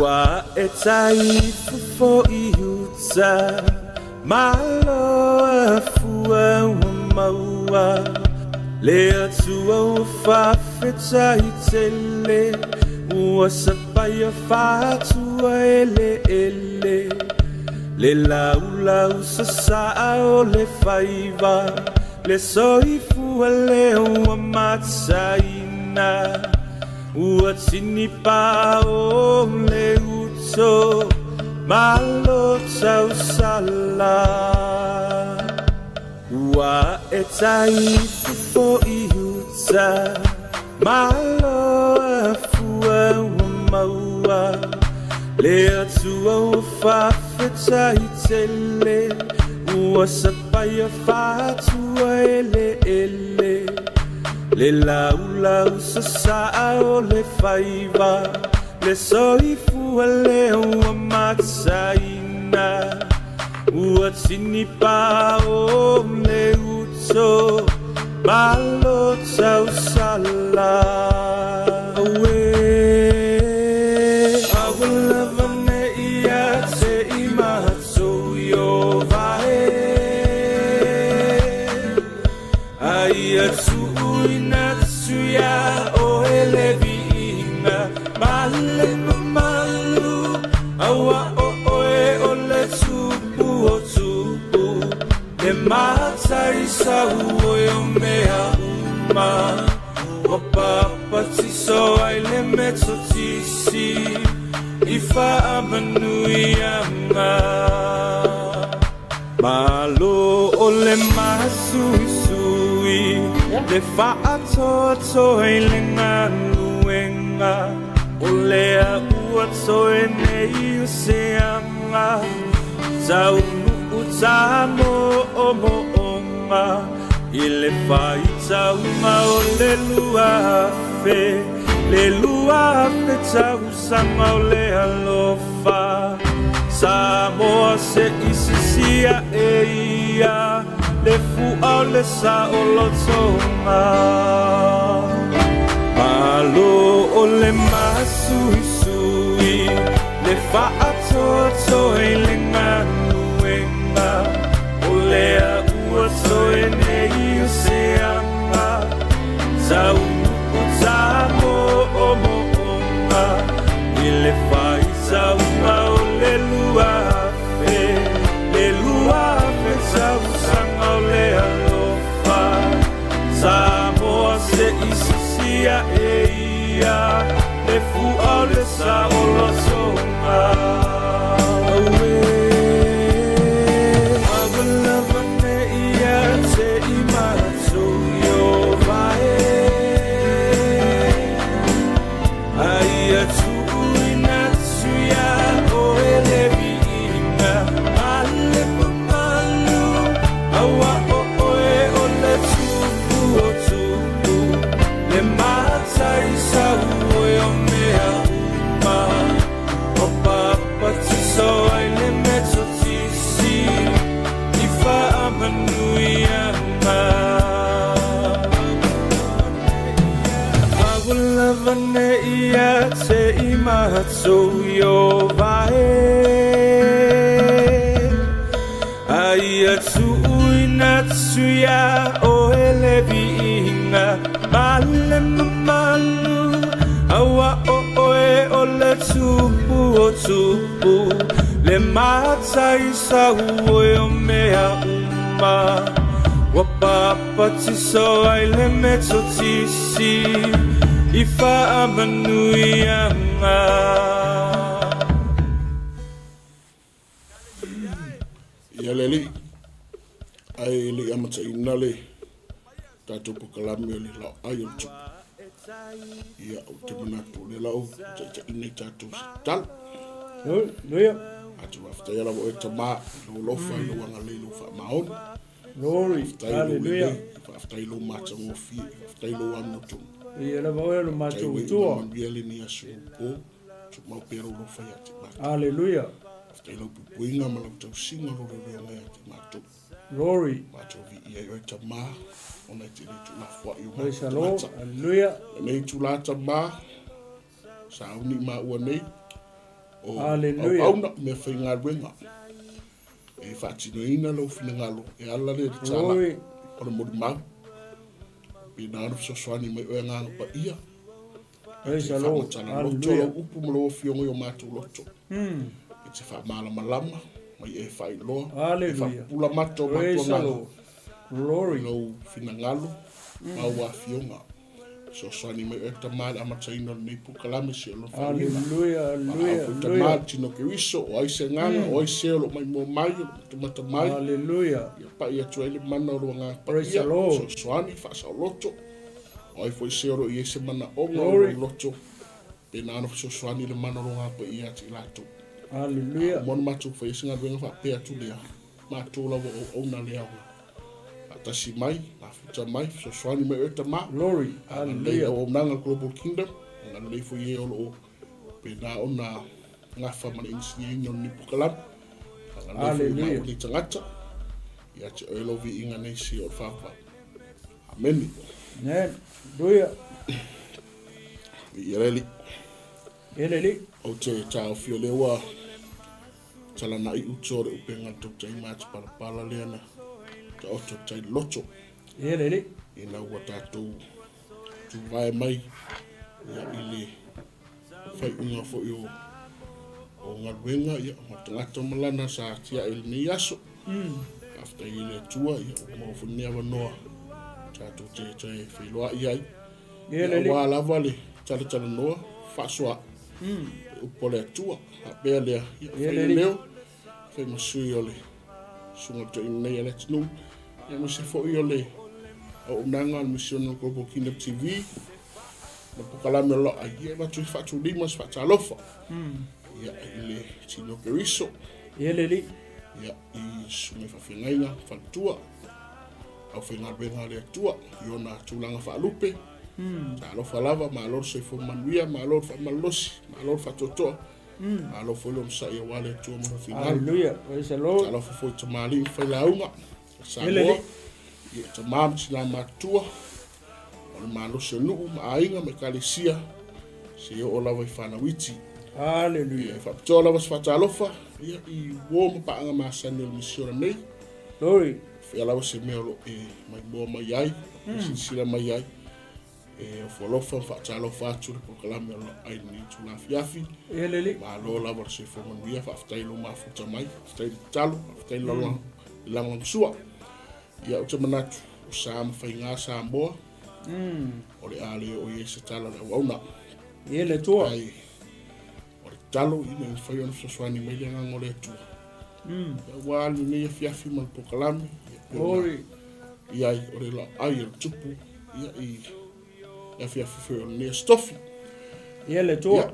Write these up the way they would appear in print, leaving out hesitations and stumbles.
Wa etaifu fo iuta malo afua maua le atua fa feta itele wa sapaya fatua ele le laula sasa o le faiva le soifu le wa matsaina Uatini pao le uto malo tau sala Ua etai fufo iuta malo afua maua Le atua fafeta itele Ua sapaya fatua ele Le laulau sasao le faiva Le soifu le ua matsaina Ua tini pao le uto Malo tau sala Awalava me ia te imato yo vae Aia tu Natsuya o elevinga Male malu Awa o oe o le tupu o tupu Le mata isa uoe o mea uma O papa tiso ai le meto tisi Ifa amanui anga Malo o le masui Le fa'atoto e le nganuenga O lea ua toe nei useanga Tau utamo o moonga I le faitaunga o le luafe Le luafe tau sanga o le alofa Samoa se isisia e ia Le fu'a le sa o lo tonga Palo o le masui sui Le fa'atoto e le nganuenga O lea ua toe nei useanga Tau utamo o moonga I le faitaunga o le luafe Le luafe tau sanga o le alofa Samoa se isisia e ia Le fu'a le sa o lo tonga Awalava me ia te imato yo vae Aia tu'ui natsuya o elevinga Male malu Awa o oe o le tupu o tupu Le mata isa uoe o mea uma O papa tiso ai le meto tisi Ifa amanui anga Awalava ne ia te imato yo vae Aia tu'ui natsuya o elevinga Male malu Awa o oe o le tupu o tupu Le mata isa uoe o mea uma Wa papa tiso ai le meto tisi Ifa amanui anga Ia leli, ai li amata inale, tātou pukalami o li lau ai o tupu. Ia o te manatu le lau, te inei tātou tal. Noia. Atu waftai ala o e tamā, lo lofa i lo wanga le lo wha maon. Glory, hallelujah. Waftai lo mata ngofi, waftai lo anu tu. Ia la vaoe lo mātou utua. Mangia le ni asu o, tu mau pero lo whai ati mata. Hallelujah. After you puinga malau tau singa roro ngai ati mātou. Glory. Mātou vi ia i ta mā. Ona te ni tu la fwa i Praise the Lord. Hallelujah. Nei tu la ta mā. Sa uni mā ua nei. Hallelujah. Auna me whainga ruenga. E whaatino ina lau whina ngalo. E ala rea te tāla. Glory. Ona mori mau. Pina anu fisoswani mai oe nganga pa ia. Praise the Lord. Loto Hallelujah. upu mlo o fiongo yo mātou loto. E te wha mala malama. Mai e whai loa. Hallelujah. E wha pula mato Praise mato the ngalo. Lord. Glory. Lau whina ngalo. Mau a fionga. So swani mai e ta mala amataino nei pukalame se lo whainga. Hallelujah. Hallelujah. Ta Hallelujah. mala tino ke wiso o aise nganga o aise o lo mai mo mai o tumata mai. Hallelujah. Ia pa ia tuele mana o ngā pa Praise ia. the Lord. So swani whasa o loto. O ai foi se oro i ese mana o Glory. ngā loto. Pena ano so swani le mana o ngā pa ia ti lato. Hallelujah. Mon matu foi singa ruenga wha pea tu lea. Matu lawa o na lea o. Atasi mai, mafuta mai, so swani mai e ta ma. Glory. Hallelujah. Hallelujah. O nanga Global Kingdom. Nga lei foi e o lo. Pena o na ngafa mana insinye inyo ni pukalam. Hallelujah. Ni tangata. Ia te oelo vi inga nei si o whapa. Amen. Amen. Hallelujah. Ia reli. Eleli. O te tau fio lewa. Tala na I utore upenga tau tai mati pala leana. Ta oto tai loto. Eleli. Ina ua tātou tu vai mai. Ia ili whai unga fo i o ngā ruenga. Ia o tangata malana sa tia ili ni aso. After ili tua ia o mawhunea wanoa. Tātou te whiloa i ai. Eleli. Ia wā lava le tala noa. Whasua. Upole atua. Hapea lea. Ia whai leo. Whai masui o le. Sunga te inei ale tinu. Ia masi fo i o le. O unanga al Mission Global Kingdom TV. Na pukalame lo a ia watu I whatu limas whatalofa. Ia ile tino keriso. Eleli. Ia I sunga whawhingainga whatua. Au whinga benga le atua. Iona tūlanga whaalupe. Ta alofa lava, ma alor se fo manuia, ma alor fa malosi, ma alor fa totoa. Ma alor fo lom sa ia wale atua mara whingainga. Hallelujah. Praise the Ta Lord. alofa fo I tamali I whailaunga. Sa Eleli. moa. Ia ta mamti na matua. O le malosi nuu, ma ainga, me kalisia. Se o lava I whanawiti. Hallelujah. Ia whapitoa lava se whatalofa. Ia I wōma paanga maasani o misiona nei. Glory. Whia lava se mea lo mai moa mai ai. Sila mai ai. O whalofa, whatalofa atu le prokalame o ai ni tu la fiafi. Eleli. Ma lo lava se whamanuia, whaftailo mafuta mai. Whaftailo talo, whaftailo langa. Langa msua. Ia o te manatu. O sāma whainga sāmboa. O le ale o ie se tala na wauna. Ele tua. Ai, o le talo ina I whai ona whaswani mai le ngangole atua. Ia wāli nei fiafi ma le prokalame. Glory. Ia I o le la ai o tupu. Ia ia fiafi o le stofi. Ele tua.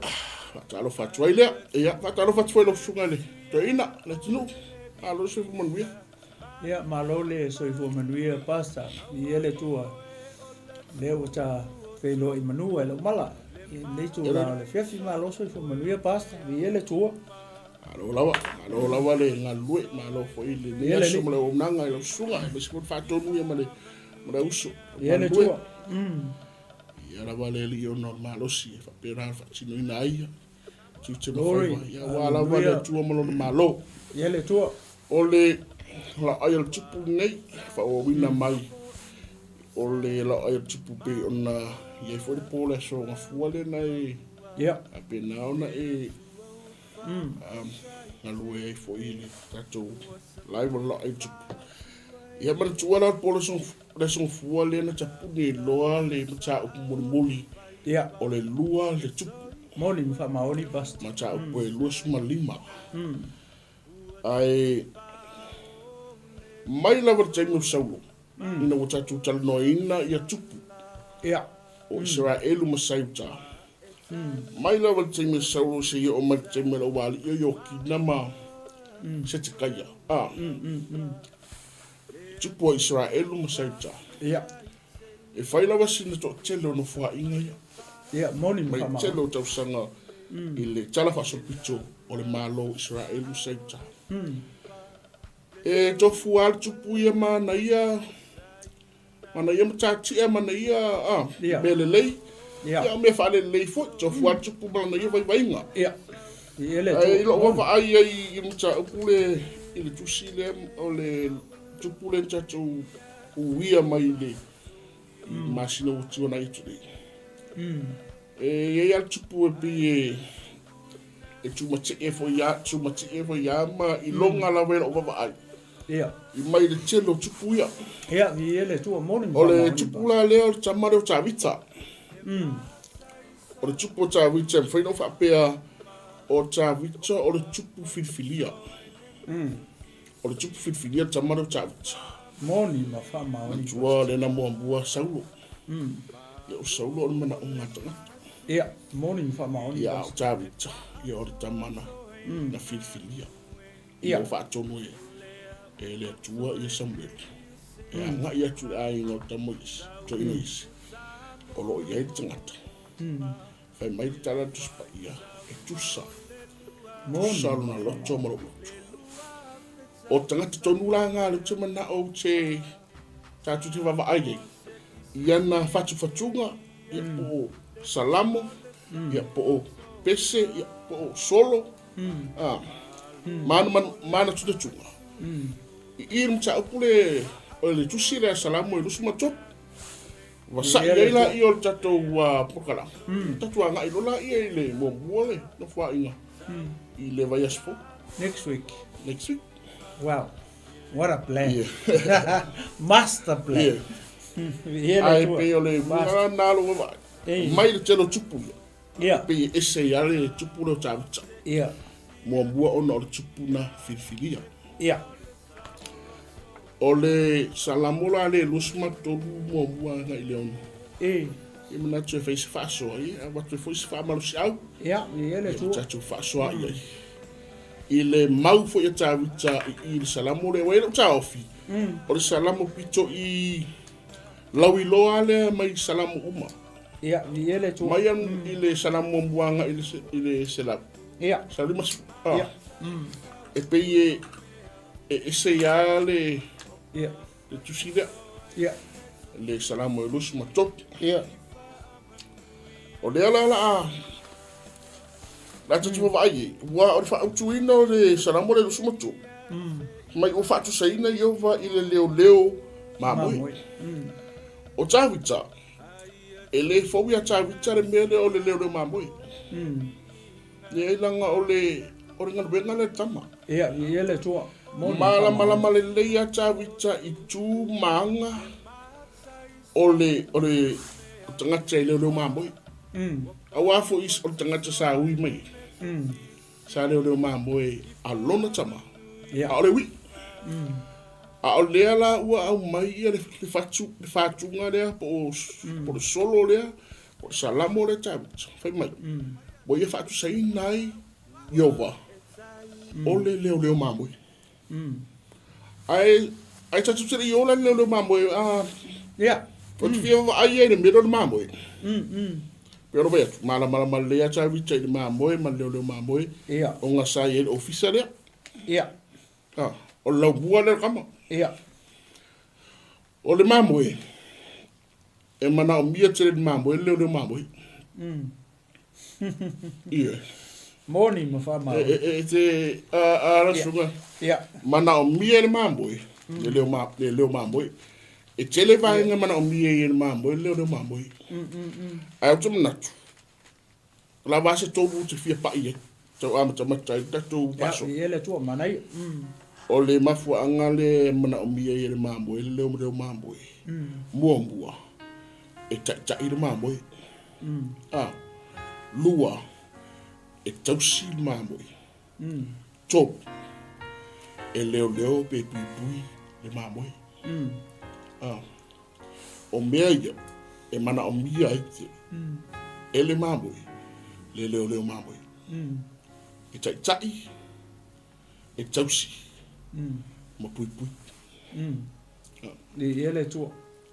Whatalo whatua I lea. Ia, whatalo whatua I lo sunga le. Te ina, le tinu. Alo se fumanuia. Ia malole soifo manuia pasta. Ele tua. Leo ta felo I manua ele mala. Nei tu la le fiafi malo soifo manuia pasta. Ele tua. Alo lawa le ngalue. Ma lo fo I le Ia le niaso li. ma le omnanga I lo sunga. Ma si kun whatonu ia ma le uso. Ele tua. Ia lawa le li o normal si. E whapera whatino ina aia. Tute Glory. mawhaiwa. Ia wā lawa le tua malo le malo. Ele tua. O le la ai al tupu nei. Whaowina mai. O le la ai al tupu pe ona. Ia fo le pole so ngā fuale nei. Ia. A pena ona nga lue ai fo I le tatou live la ai tupu. Ia mana tuana pole son fua le na tapuni loa le mata upu muli Ia. o le lua le tupu. Moli mfa maoli pasta. Mata upu e lua suma lima. Ai mai lava taimi o saulo. Ina o tatou talanoina ia tupu. Ia. O Israelu masaiuta. Mai lava taimi o saulo se ia o mai taimi o wali ia o kinama se te kaia. Tupu o Israelu masaiuta. Ia. E whai lava sina to tele o no fua inga ia. Ia moli Mai mfa tele maoli. o tausanga I le tala whasopito o le malo Israel seita. E tofu al tupu ia mana ia matachi e mana ia melelei. Ia me fa lelei fo tofu al tupu mana ia vai Ia. Ele ai lo wa ai ai mata pule ile tusile o le tupu le tatu uia mai le masina uti ona itu le. E al tupu e bi e tumati e fo ya ma i longa la vela o va ai. Ia. I mai le telo tupu ia. Ia, vi ele tu morning. O le tupu la leo tamare o tavita. O le tupu o tavita e freino fa pea o tavita o le tupu filfilia. O le tupu filfilia tamare o tavita. Morning ma fa ma oni. Tua le na moambua saulo. Le o saulo o le mana o ngata. Ia, morning fa ma oni. Ia o tavita. Ia o le tamana na filfilia. Ia o fa tonu e le tua ia Samuel. E anga ia tu ai no tamois. To inis. O lo ia i tangata. Fai mai tala tu spa ia. E tusa. Tusa na loto maro loto. O tangata tonu la ngā le te mana o te tatu te wawa ai. Ia na fatunga. Ia po salamo. Ia po pese. Ia po solo. Mana tu te tunga. I mta upule o le tusi le salamo i lusu matot. Wasa ia ila i o le tatou pokala. Tatou anga i lola ia i le mombua le. No fua inga. I le vai aspo. Next week. Wow. What a plan. Master plan. Ai pe o le mga nalo wa. Mai le telo tupu. Ia. Pe ese ia le tupu le tavita. Ia. Mombua ona o le tupu na filfilia. Ia. O le salamola le lusma tolu mombua nga i leonu. I mana tu e whaise whaasoa i, a watu e whaise whaamarusi au. Ia, i ele tu. Tatu whaasoa i ai. I le mau fo i tawita i le salamo le wele o taofi. O le salamo pito i lauiloa le mai salamo uma. Ia, i ele tu. Mai an i le salamo mombuanga i le selap. Ia. Salimas. Ia. E pei e se ia le... Ia. Le tusida. Ia. Le salamo e lusu matot. Ia. O le ala a. La tatu wa ai. Wa o fa utuina le salamo le lusu matot. Mai o fa tu saina iova i le leo mamoi. O tawita. E le fobia tawita le mele o le leo mamoi. Ni ilanga o le ngana le tama. Ia, i ele tu. Mala le leia tawita i tu manga o le tangata i leo mamoi. A wafo is o tangata sa ui mai. Sa leo mamoi a lona tama. A o le wi. A o le ala ua au mai ia le fatunga lea po le solo lea, po le salamo le tawita. Fai mai. Bo ia fatu sai nai iova. O le leo mamoi. Ai tatu tere i ola leo mamoi. Ia. O te fia ai e le mero le mamoi. Pero vai atu. Mala lea tawita i le mamoi, ma leo mamoi. Ia. O ngā sa i e ofisa lea. Ia. O lau bua le kama. Ia. O le mamoi. E mana o mia tere le mamoi, leo mamoi. Ia. Morning ma fa ma. E te rasunga. Ia. Mana o mia le mamoi. Le leo mamoi. E tele vai nga mana o mia i le mamoi, leo mamoi. Ai o tamo natu. La vase tobu te fia pa ie. Tau amata matai tatu paso. Ia, i ele tu manai. O le mafua anga le mana o mia i le mamoi, leo mamoi. Mua. E ta i le mamoi. Lua. E tausi le mamoi. Top. E leo pe pui le mamoi. O mea ia. E mana o mia ite. E le mamoi. Le leo mamoi. E tai. E tausi. Ma pui. I ele tu.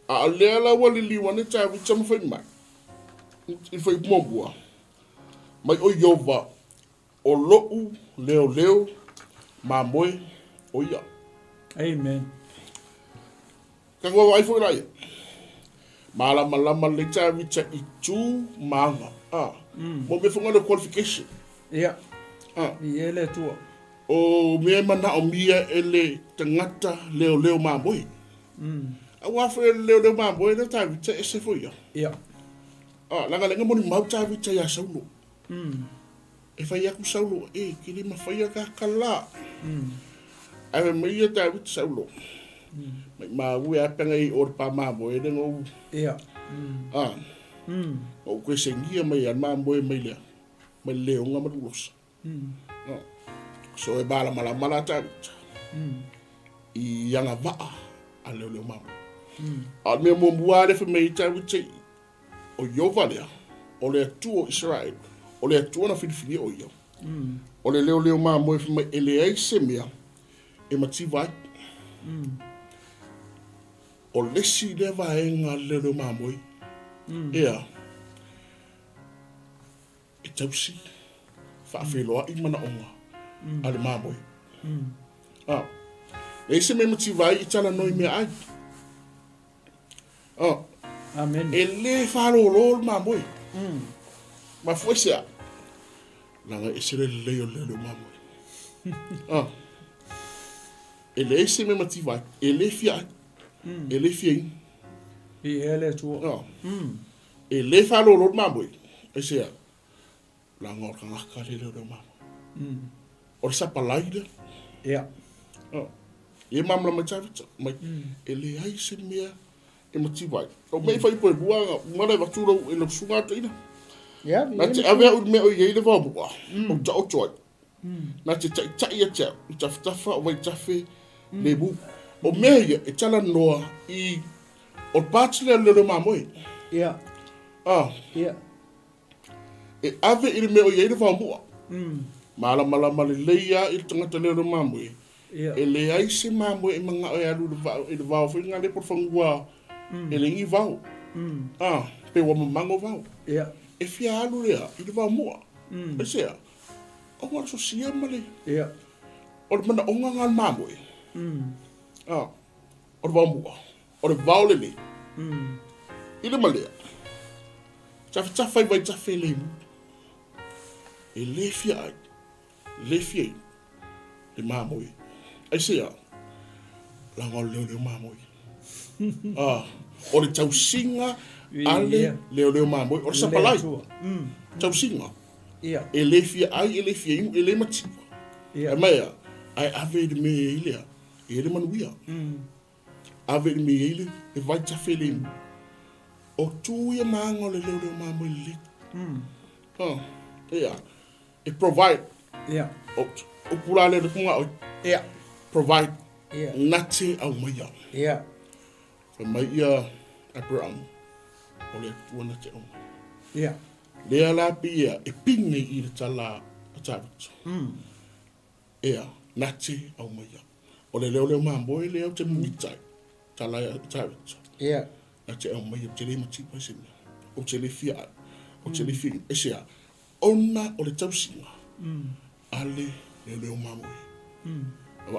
A lea la wali liwane tawi tama fai mai. I fai mombua. Mai o Iova o lo'u leo mamoe o ia. Amen. Ka ngua wai fo rai. Malama le tawita i tū maanga. Mo me funga the qualification. Ia. I ele tua. O me mana o mia ele tangata leo mamoe. A wafe leo mamoe na tawita e se fo ia. Ia. Langa lenga moni mau tawita ya saulo. E fai aku saulo e kiri mawhai ka kala. Awe mai tawita saulo. Ma ue apanga i or pa mamoe ne ngau. Ia. O koe se ngia mai an mamoe mai lea. Mai leo nga marulosa. So e bala mala tawita. I yanga waa a leo mamoe. A mea mo muare fe mai tawita o Yova lea. O lea tuo Israel. O lea tuo na whiriwhiri o ia. O le leo mamoe fe mai ele ai se mea. E mativai. O lesi lewa e ngā leo mamoe. Ea. E tausi. Whaafeloa i mana onga. Ale mamoe. E se me mativai i tala noi mea ai. Amen. E le whalolo mamoe. Ma fuesea. Langa e se le leo mamoe. E le se me mativai. E le fia ai. E le fia I ele tua. E le whalolo mamoe. E sea. Langa o kangaka le leo mamoe. O le sapalaida. Ia. E mamla mai tawita. Mai. E le ai se mea. E mativai. O mei fai poe buanga. Ngare watura e lo sunga teina. Ia. Na te awea uri mea o iei le wabua. O ta o toi. Na te tai a tau. I tawhitafa o wai tawhi le bu. O mea ia e tala noa i o pātile leo mamoe. Ia. Ia. E ave i le mea o iei le wabua. Malama le leia i tangata leo mamoe. Ia. E le ai se mamoe e manga o e alu i le vau. Whi ngā le por whangua. E le ngi vau. Pe wa mamango vau. Ia. E fia alu lea i le vau mua. E sea. O ngā so sia male. Ia. O le mana onga ngā mamoe. O le vau mua. O le vau le le. I le malea. Tawhitawhai vai tawhi le mu. E le fia ai. Le fia ai. Le mamoe. E sea. Langa o leo mamoe. O le tausinga ale leo mamoe. O le sapalai. Tausinga. Ia. E le fia ai, e le fia inu, e le matiwa. Ia. E mea, ai ave de me e ilea. E le manuia. Ave de me e ile, e vai tawhi le imu. O tu ia maanga o le leo mamoe le. Ia. E provide. Ia. O pula le kunga o. Ia. Provide. Ia. Nate au maia. Ia. Fa mai ia Abraham. O le tuana te o. Ia. Lea la pia e pinge i le tala a tawita. Ea, nate au maia. O le leo mamoe leo te muitai. Tala a tawita. Ia. Nate au maia, te le matipa se mea. O te le fia ai. O te le fia. E sea, ona o le tausinga. Ale leo mamoe.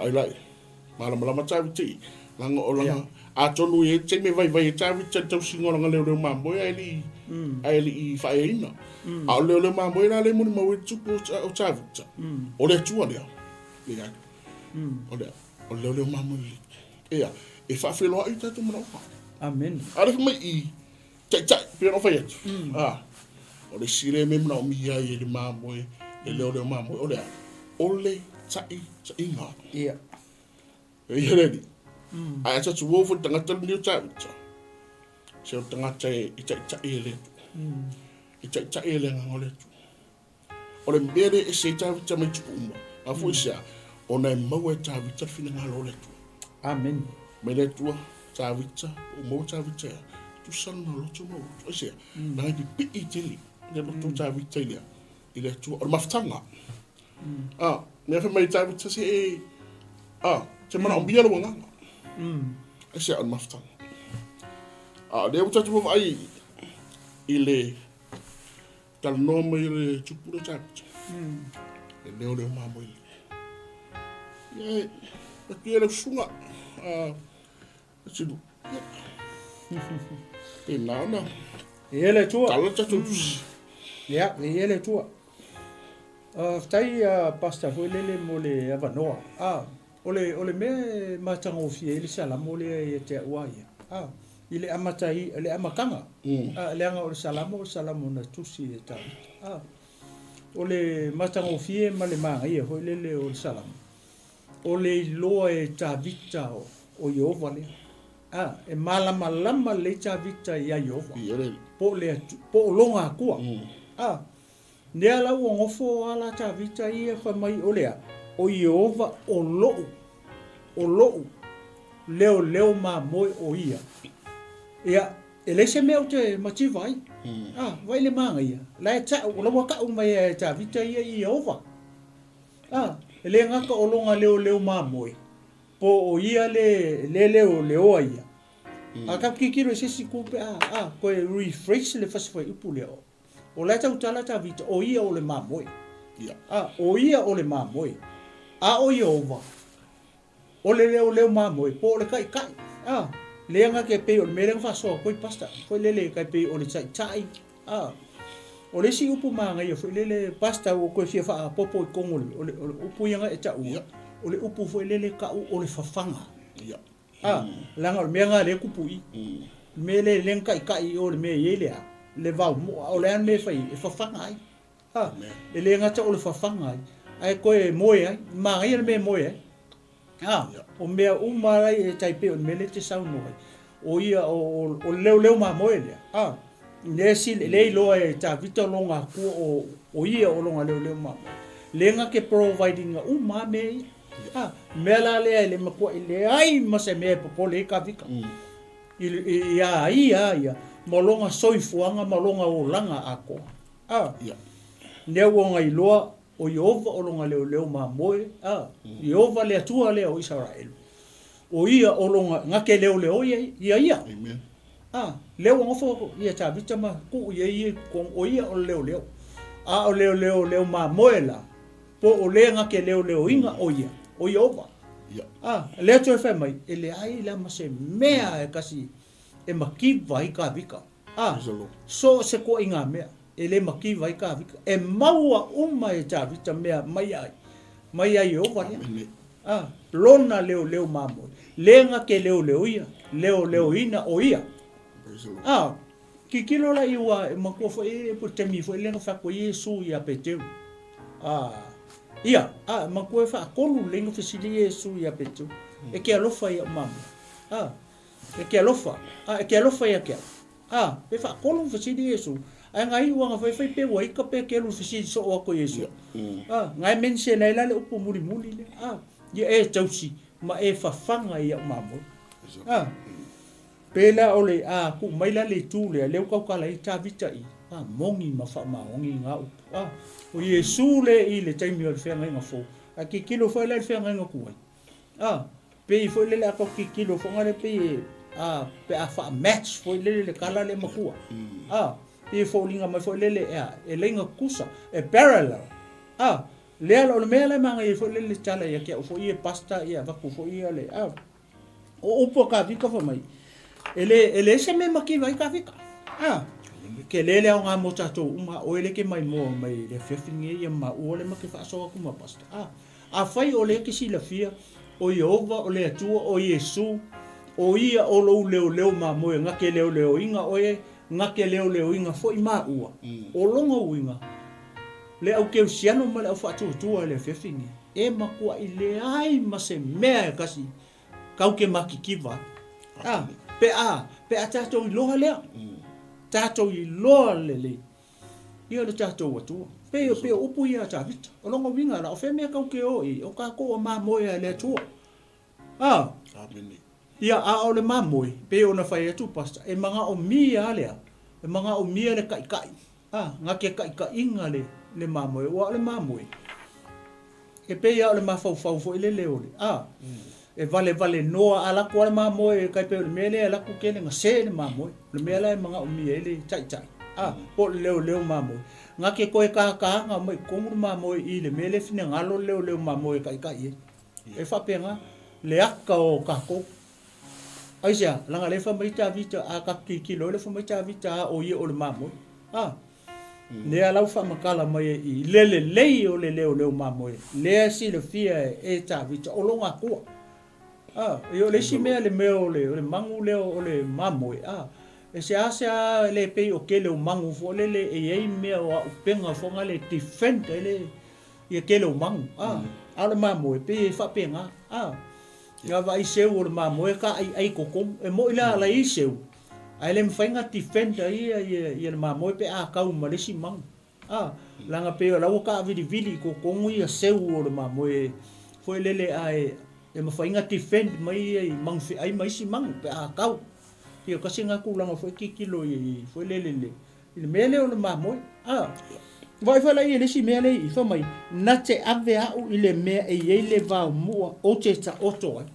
Ai lai. Malama tawita i. Langa o langa. A tonu e te me vai e tawita tausinga o langa leo mamoe ai li. Ai li i whaeina. A o leo mamoe la le muni maue tupu o tawita. O le tua lea. Le ai. O leo mamoe li. Ea, e whawheloa i tatu mana opa. Amen. Are mai i tai, pia no whai atu. O le sire me mna o mia i le mamoe, e leo mamoe. O lea, o le tai ngā. Ia. E i heredi. Ai ata tu wofu tangata ni o tawita. Se o tangata e tai e le. I tai e le ngā le tu. O le mbere e se tawita mai tupu uma. A fu isa, o na e mau e tawita fina ngā lo le tu. Amen. Me le tua, tawita, o mau tawita e. Tu sana lo tu mau. O isa, na i pi i teli. Le lo tu tawita i lea. I le tua, o le maftanga. Me a mai tawita se e. Te mana o bia lo nganga. E se o le maftanga. Le utatu wa ai i le tal noma i le tupura tawita. leo mamoi ye kira sunga sidu na ele tua kala tatu ya ele tua tai pasta foi lele mole avanoa ole me matango fie ile sala mole te uai ile amatai ile amakanga le anga o salamo na tusi ta ole matango fie male manga ia foi lele o salamo ole loe ta vita o Yehova le e malama le ta vita ia Yehova po longa kua nea la o ngofo ala ta vita ia fa mai olea o Yehova o lo leo ma moi o ia ele se meu te mati vai vai le manga ia la ta o lo ka o mai ta vita ia Yehova ele ngaka o longa leo ma moi po o ia leo ia aka kikiro se sikupe ko refresh le fasi foi upuleo o la tala ta vita o ia o le mamoi o ia o le mamoi o Yehova o le leo mamoi po le kai le nga ke pe o le mele fa so ko pasta foi le kai pe o le tai o le si upu manga ia foi le pasta o ko fia fa popo kongo o le upu yanga e ta o le upu foi le ka o le fafanga langa o menga le kupui mele len kai o le me yele le vau o le an me fai e fafanga ai le ngata o le fafanga ai ko e moe ai ma ia me moe o me umara e taipe o mele te sau no o ia o leo ma moe le le si le lo e ta vita longa ku o ia o longa leo ma le nga ke providing uma me mela le mako le ai ma se me po le ka vika ia malonga soifuanga malonga o langa ako ne wonga iloa o Yehova o longa leo ma moe Yehova le atua le o Israel o ia o longa ngake leo ia amen leo ngofo ia ta vitama ku ia ko o ia o leo o leo ma moe la po o le ngake leo inga o ia o Yehova le to fe mai ele ai la ma se mea e kasi e makiva i ka vika so se ko inga mea ele makiva i ka vika e maua uma e ta vita mea mai ai Yehova lona leo mamo lenga ke leo ia leo ina o ia kikilo la iwa e mako fo e po temi fo lenga fa ko Yesu ia peteu ia mako fa kolu lenga fisili Yesu ia peteu e ke alofa ia mamo e ke alofa ia ke pe fa kolu fisili Yesu ai ngai wanga fai pe wai ka pe ke lu fisili so o ko Yesu ngai mense na ile upo muri le ye e tausi ma e fa fanga ia mamo pela ole ku mai la le tu le ka kala i ta vita i mongi ma fa ma ongi nga o Yesu le i le taimi o fe nga fo a ki kilo fo le fe nga ku pe fo le la ko ki kilo fo nga le pe a fa match fo le kala le makua pe fo linga ma fo le e lenga kusa e parallel le ala o me la manga i fo le tala ya ke fo i pasta ia va ku fo i le o upo ka vika fo mai ele se me maki vai ka vika ke lele o nga mo tato uma o ele ke mai mo mai le fefinge ia ma o le maki fa so ku ma pasta fai o le ke si la fia o Yehova o le atua o Yesu o ia o lo leo ma mo nga ke leo inga o e nga ke leo inga fo i ma ua o longa uinga le au ke siano ma le au fa tu le fefinge e makua i le ai ma se mea kasi kau ke makikiva pe tato i loha lea tato i loha le ia le tato watu pe upu ia ta vita o longa winga la o fe mea kau ke o ka ko o mamoe le tua ia o le mamoe pe o na fai atu pasta e manga o mia lea e manga o mia le kai nga ke kai inga le mamoe o le mamoe e pe ia o le mafau fo ile le ole e vale noa ala ko le mamoe kai pe le mele ala ku kene nga se le mamoe le mele manga o mia ile tai po leo mamoi ngake koe ka nga mai kongu mamoi I le mele fine ngalo leo mamoi kai e fa penga le aka o kako aisia langa le fa mai ta vita a ka kilo le fa mai ta vita o ye o le mamoi le ala fa makala mai I le o le leo mamoi le si le fia e ta vita o longa ko yo le si me le meo le mangu leo o le mamoi e se asa le pe o kele o mangu fo le e me o penga fo nga le defend le e kele o mangu ale mamoi pe fa penga nga vai seu o le mamoi ka ai kokom e mo ila la I seu ai le mfainga defend ia le mamoi pe a kau ma le si mangu langa pe o la ka vili ko kongu ia seu o le mamoi foi lele ai e mfainga defend mai mang fi ai mai si mangu pe a kau Ia kasi nga kulang foi kikilo I foi lele le mele o le mamoi vai fala I le si mele I fa mai na te ave au I le me e le va mua o te ta oto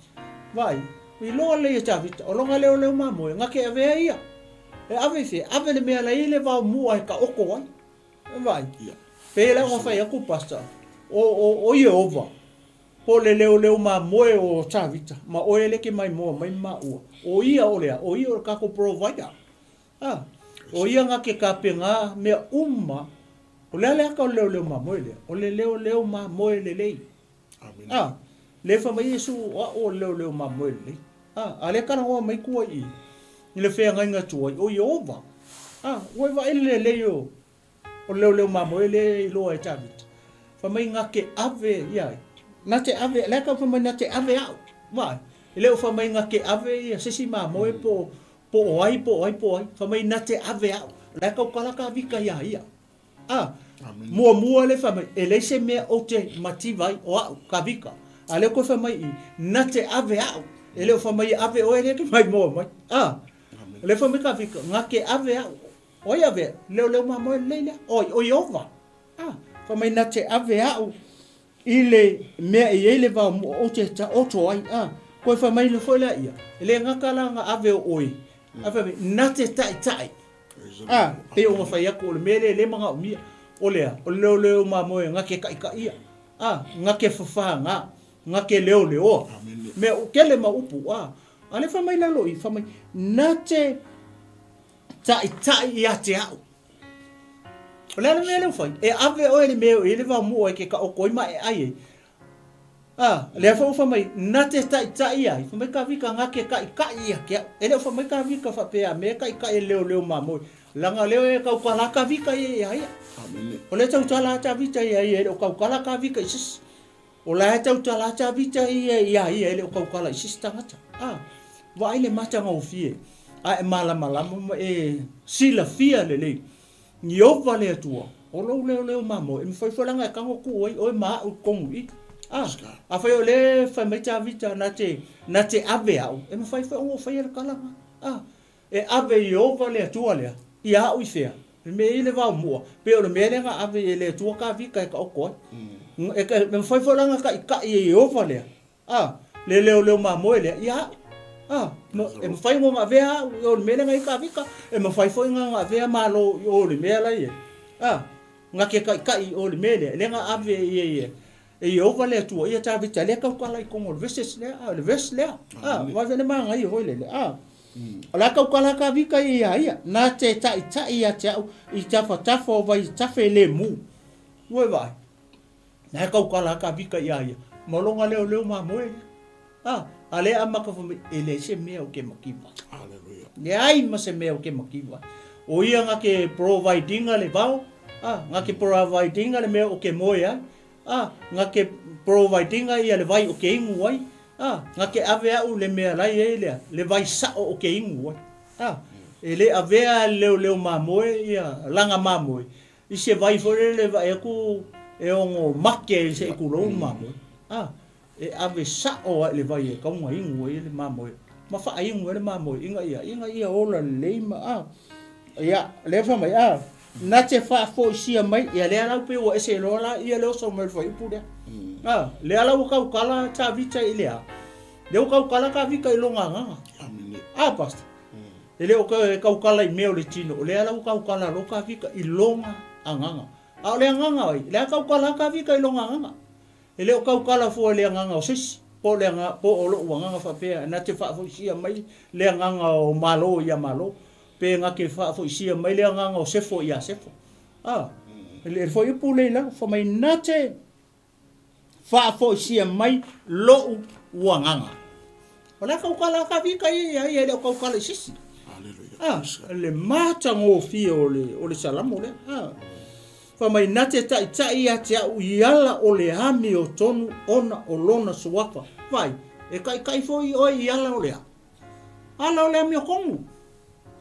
vai I lo le ta vita o longa le mamoi nga ke ave ia e ave fe ave le me le va mua ka oko vai pe la o fa ia ku pasta o Jehova po le leo mamoi o ta vita ma o ele ke mai mo mai ma o ia o ka ko provider o ia nga ke ka penga me umma o le ka leo mamoi le o le leo mamoi le amen le fa mai Yesu o leo mamoi le ale kana o mai ku I le fe nga tuai o Jehova o va ele leo o leo mamoi le lo e tabit fa mai nga ke ave ia na te ave le ka fa mai na te ave au vai le fa mai nga ke ave se si mamoi po ai fa mai na te ave au le ka vika ia mua le fa mai ele se me o te mati vai o ka vika ale ko fa mai na te ave au ele fa mai ave o ele ke mai mo mai le fa mai ka vika nga ke ave au o ia ve le mamoi le o Jehova fa mai na te ave au ile me ele va o te ta o toi ko fa mai le foi la ia ele nga kala nga ave oi ave na te tai pe o fa ia ko le mele le manga mi o le mamoi nga ke ka ia nga ke fa nga ke leo me o ke le ma upu ale fa mai la loi fa mai na te tai ia te au le mele foi e ave o ele me ele va mo ke ka o koi mai ai le fa mai na te tai ai fa mai ka vika nga ke ka ia ke ele fa mai ka vika fa pe me ka leo mamoi langa leo e ka kala ka vika ia amen o le tau tala ta vita ia ele o ka kala ka vika isis o la tau tala ta vita ia ele o ka kala isis tangata va ile mata nga ofie e mala e sila fia le Jehova le tua o lo leo mamoi me foi langa ka ku o ma o kongi a foi le fa mai ta vita na te ave au e me foi o foi le kala e ave Jehova le tua le ia o fea me ile va mo pe o me le ave le tua ka vika ka o ko e me foi langa ka Jehova le le leo mamoi le ia e me fai mo vea o me le ngai ka vika e me fai foi nga vea malo o le me la ye nga ke ka o le me le nga ave ye e o vale tu ia ta vita le ka la ko mo veses le le ves le va vene ma ngai ho le ala ka la ka vika ia na te tai ia te I ta fa fo vai ta fe le mu wo vai na ka la ka vika ia mo longa le ma mo ale amaka fo ele se me o ke makiwa haleluya le ai ma se me o ke makiwa o ia nga ke providing ale vao nga ke providing ale me o ke moia nga ke providing ia le vai o ke ingu ai nga ke ave au le me lai ele le vai sa o ke ingu ai ele ave le mamoi ia langa mamoi I se vai fo le vai ku e o make se ku lo mamoi e ave sa o le vai e ka un ingu le mamoi ma fa ingu le mamoi inga ia ola le ma ia le fa mai na te fa fo sia mai ia le ala pe o ese lo la ia le so mai foi pude le ala o ka kala ta vita ile le o ka kala ka vika I longa nga amen pasta Ele o kaukala I mea o le tino. O le ala o kaukala lo ka vika I longa anganga. A o le anganga oi. Le kaukala ka vika I longa anganga. Ele o kaukala fo le anganga o sisi. Po le anganga, po o lo anganga whapea. Na te wha fo isia mai le anganga o malo ia malo. Pe nga ke wha fo isia mai le anganga o sefo ia sefo. Ele fo ipu le la. Fo mai na te wha fo isia mai lo uanganga. O le kaukala ka vika I ele o kaukala sisi. Le mata ngo fia o le salamo le. Fa mai nate tai ate au iala o le hami o tonu ona o lona suafa. Vai, e kai foi o iala o le. Ala o le hami o kongu.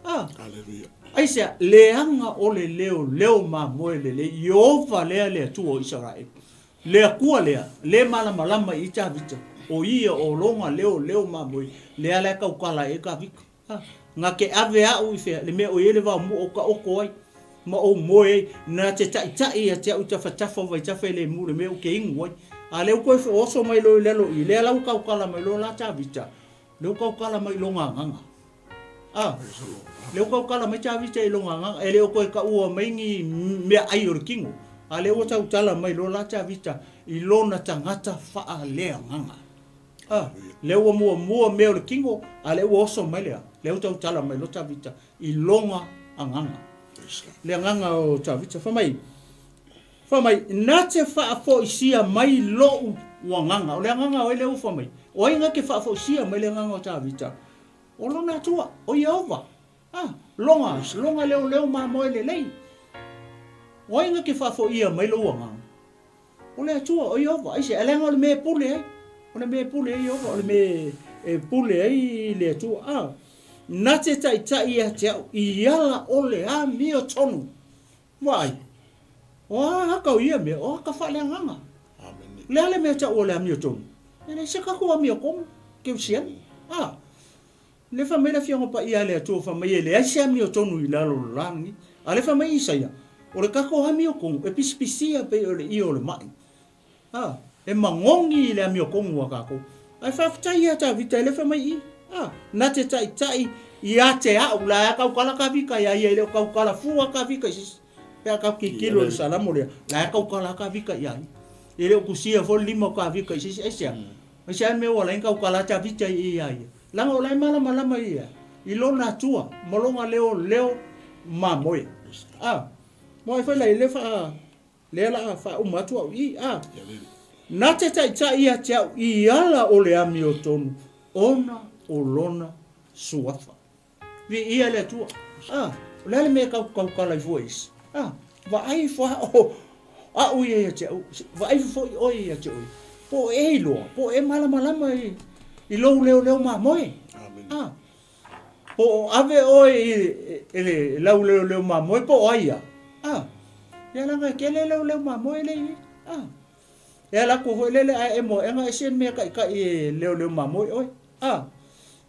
Hallelujah. Aisea, leanga o le leo ma moe le Iova le tu o Israel. Le kua le malama I ta vita. O ia o longa leo ma moe. Le ala kaukala e ka vika. Nga ke ave au I fea, le mea o ele wa mu o ka oko ai. Ma o moe, na te tai a te au ta whatafa vai ta whele mu, le mea o ke ingu ai. A leo koe wha oso mai lo lelo I, le ala ukaukala mai lo la ta vita. Le ukaukala mai lo nganga. Le ukaukala mai ta vita I lo nganga, e leo koe ka ua maingi mea ai o kingu. A leo ta utala mai lo la ta vita, I lo na tangata wha lea nganga. Leo mua mea o le kingo, a leo oso mai lea. Leo tau tala mai lo tavita I longa anganga. Le nganga o tavita famai na te fa fo isia mai lo wanganga. O le nganga o leo famai. O inga ke fa fo isia mai le nganga o tavita. O lona tua o Iova. Longa leo ma mo le lei. O inga ke fa fo ia mai lo wanganga. O le tua o Iova. Ai se alenga o le me pule ai. O le me pule ai Iova. O le me pule ai le tua. Na te tai a te au I ala o le a mio tonu. Vai. O haka o ia mea, o haka whale anganga. Le ale mea ta o le a mio tonu. Le se kako a mio komu, ke usian. Le whamela fiango pa ia le atua whamai le aise a mio tonu I lalo langi. A le whamai isaia. O le kako a mio komu, e pispisia pe o le I o le mai. E mangongi le a mio komu a kako. Ai whaftai a ta vita le whamai I. Na te tai ia te au la kaukala ka vika ia le kaukala fua ka vika sis pe ka kilo le salamo le la kaukala ka vika ia le kusia fo limo ka vika sis esia me wala kaukala ta vita ia la ola mala ia I lona tua molonga leo ma moe mo fa le fa le la fa uma tua na te tai ia te au iala o le ami o tonu ona o lona suafa. Vi ia le tua. Le me kaukala I voice. Va ai fa o a uia te au. Va ai fo o ia te oi. Po e lo, po e malama I lo leo ma moe. Amen. Po ave oi ele lau leo ma moe po aia. Ya la ke leo ma moe le. Ya la ko le e mo e nga sen me ka leo ma moe oi.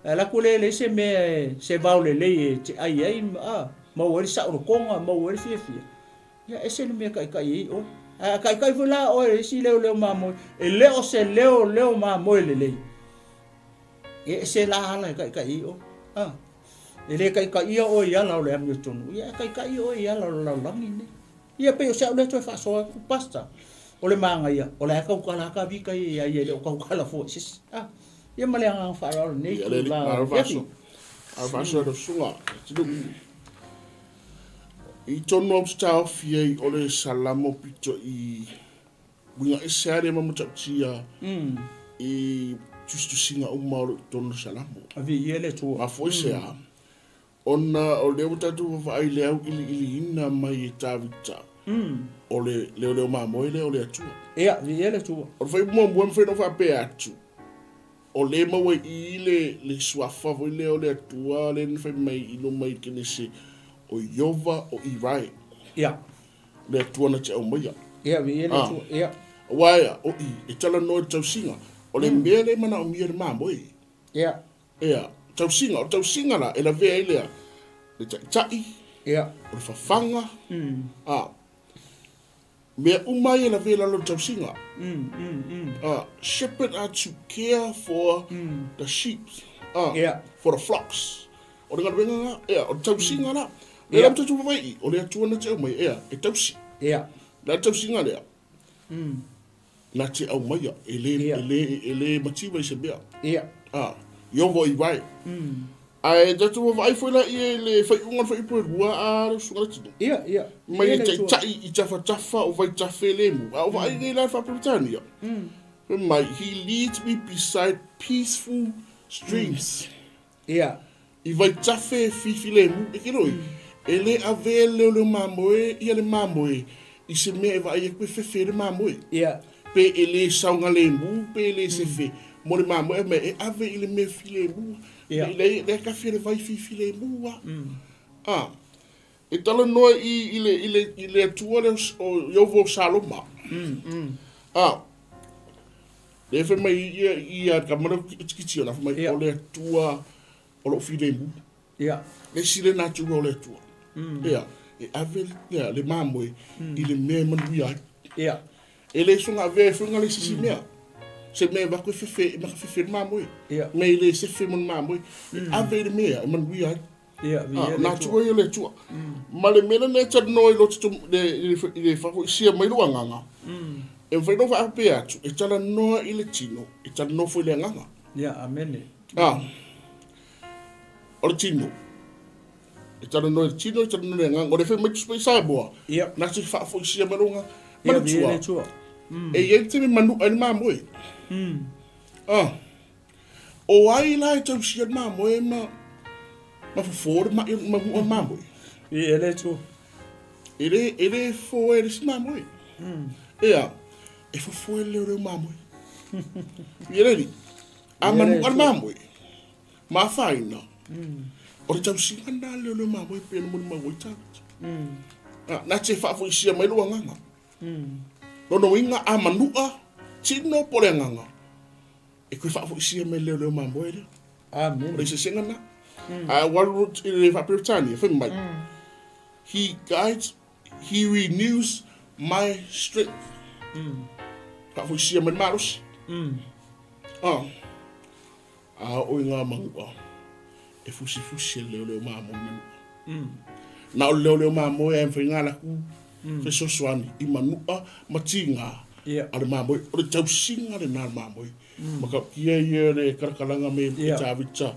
La kule le se me se vaule le te ai ma o sa o konga ma o fie ya ese me kai o kai vola o si leo ma mo e leo se leo ma mo le e se la ala kai o ele kai o ya la le am tonu ya kai o ya la langi ne ya pe o sa le to fa so pasta o le manga ia o le ka vi kai ya le ka fo sis ia male ang farol nei la Arvaso do sunga. I tono stau fie o le salamo pito I winga esare ma mutaptia I justu singa o mauro tono salamo. Avi ele tu. Ma foi se a. Ona o le utatu vai le au ili ina mai tavita. O le ma moile o le atu. Ia, vi ele tu. O foi mo fe no fa pe atu. O le maua I le suafa voi le o le atua le nfe mai ilo mai kene se o Iova o Irai. Ia. Le atua na te au maia. Ia, vi ele tu. Ia. Waia, o I tala no tau singa. O le mea le mana o mia le mamoi. Ia. Ia. Tau singa la, e la vea ilea. Le tai. Ia. O le fafanga. Mea umai e la vea lalo tau singa. Shepherd are to care for the sheep, for the flocks. O le ngā ea, o tau singa la. Le lam tatu vai, o le atua na te au mai, ea, e tau si. Ia. Le tau singa lea. Na te au mai, e le mativa i se bea. Ia. Iongo i vai. Ai, tatu vai foi la i le fai unga fai poe rua a sunga tino. Ia. Mai e tai i tafa o vai tafe le mu. O vai nei la fa Britania. Mai, he leads me beside peaceful streams. Ia. I vai tafe fifi le mu, e kiroi. E le ave le mamoe, ia le mamoe. I se mea vai e koe fefe le mamoe. Ia. Pe e le saunga le mu, pe le se fe. Mo le mamoe, me e ave i le mea fi le mu. Ia. Le kafe le vai fifi le mu wa. E tala noa i le atua le o Iovo Saloma. Le fe mai ia kamara kitiki ona mai o le atua o lo fi le mu. Ia. Le sile na tu o le atua. Ia. E ave le mamoe i le mea manuia. Ia. E le sunga ave funga le sisi mea. Se mea wako fefe, ma fefe mamoe. Ia. Me le se fe mon mamoe. Ave le mea manuia. Ia. Na tu o le atua. Ma le mena ne ta no i lo tu le fako isia mai lo nganga. E foi no fa pe atu. E tala no i le tino. E tala no foi le nganga. Ia, amene. O le tino. E tala no i le tino, e tala no le nganga. O le fe mai tu spai sa boa. Ia. Na tu fa foi sia mai lo nganga. Ia, via le tua. E ye te me manu ani mamoe. O ai la e tau sia mamoe ma fofore ma mamoe. Ia le tua. Ele foi ele se mamoe. Ia. E fofore le mamoe. Ia le. A manu al mamoe. Ma faina. O le tau sia na le mamoe pe no mamoe ta. Na te fa foi sia mai lo nganga. No inga a manua tino pole nganga. E koe fa foi sia mai le mamoe. Amen. O se senga na. Walu i le fa Britania fe mai. He guides, he renews my strength. Fa foi sia mai maros. O inga mangua. E fusi le mamoe. Na o le mamoe e whainga la ku. Fe sosoani i manua matinga. Ale mamoe. O le tausinga le nā mamoe. Maka kia ia le karakalanga me tāwita.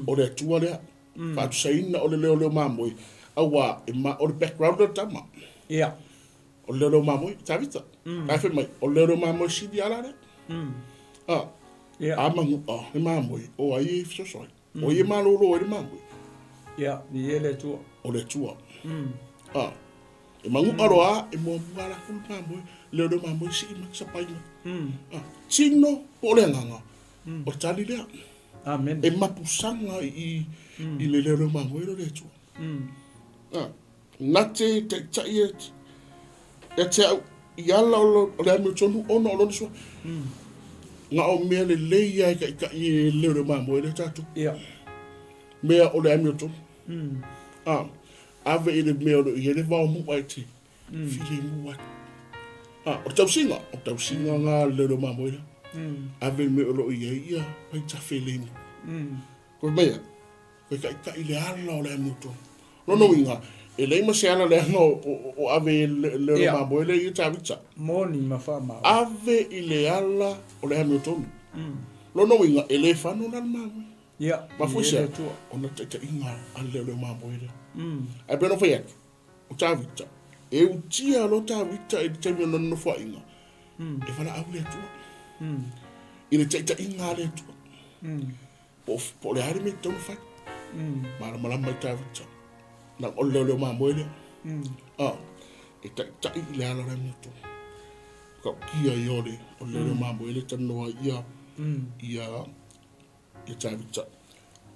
O le atua lea. Whātu saina o le leo mamoe. Awa o le background o tama. O le leo mamoe tāwita. Kai whi mai. O le leo mamoe sidi ala lea. A mangua le mamoe. O ai e sosoani. O ie malolo e le mamoe. Ia, via le tua. O le tua. E mangu aroa e mo muara kul mamoe. Leo le mamoe si ima sa paina. Tino po le nganga. O tali lea. Amen. E mapusanga i le leo le mamoe le tua. Na te tai e te au i ala o le ame tonu ona o loni sua. Nga o mea le leia i leo le mamoe le tatu. Mea o le ame tonu. Ave i le mea o le vau mua i te. Fili mua. O tau singa ngā lero mamoe la. Ave me o lo ia pai tafe le mu. Ko mea, ko kai le ala o le amuto. No inga, e le ima se ala le anga o ave lero mamoe le i tawita. Moni mawha mau. Ave i le ala o le amuto. No inga, e le whanu na mamoe. Ia, ma fuisa, o na te inga a lero mamoe le. Ai beno whai atu, o tawita. E utia lo tawita e te mea nono wha inga. E whana au le atua. I le teita inga le atua. Po le haere me tonu whai. Mara malama i tawita. Na o leo mamoe le. E teita i le ala rai mutu. Kau kia i ore o leo mamoe le tanoa ia tawita.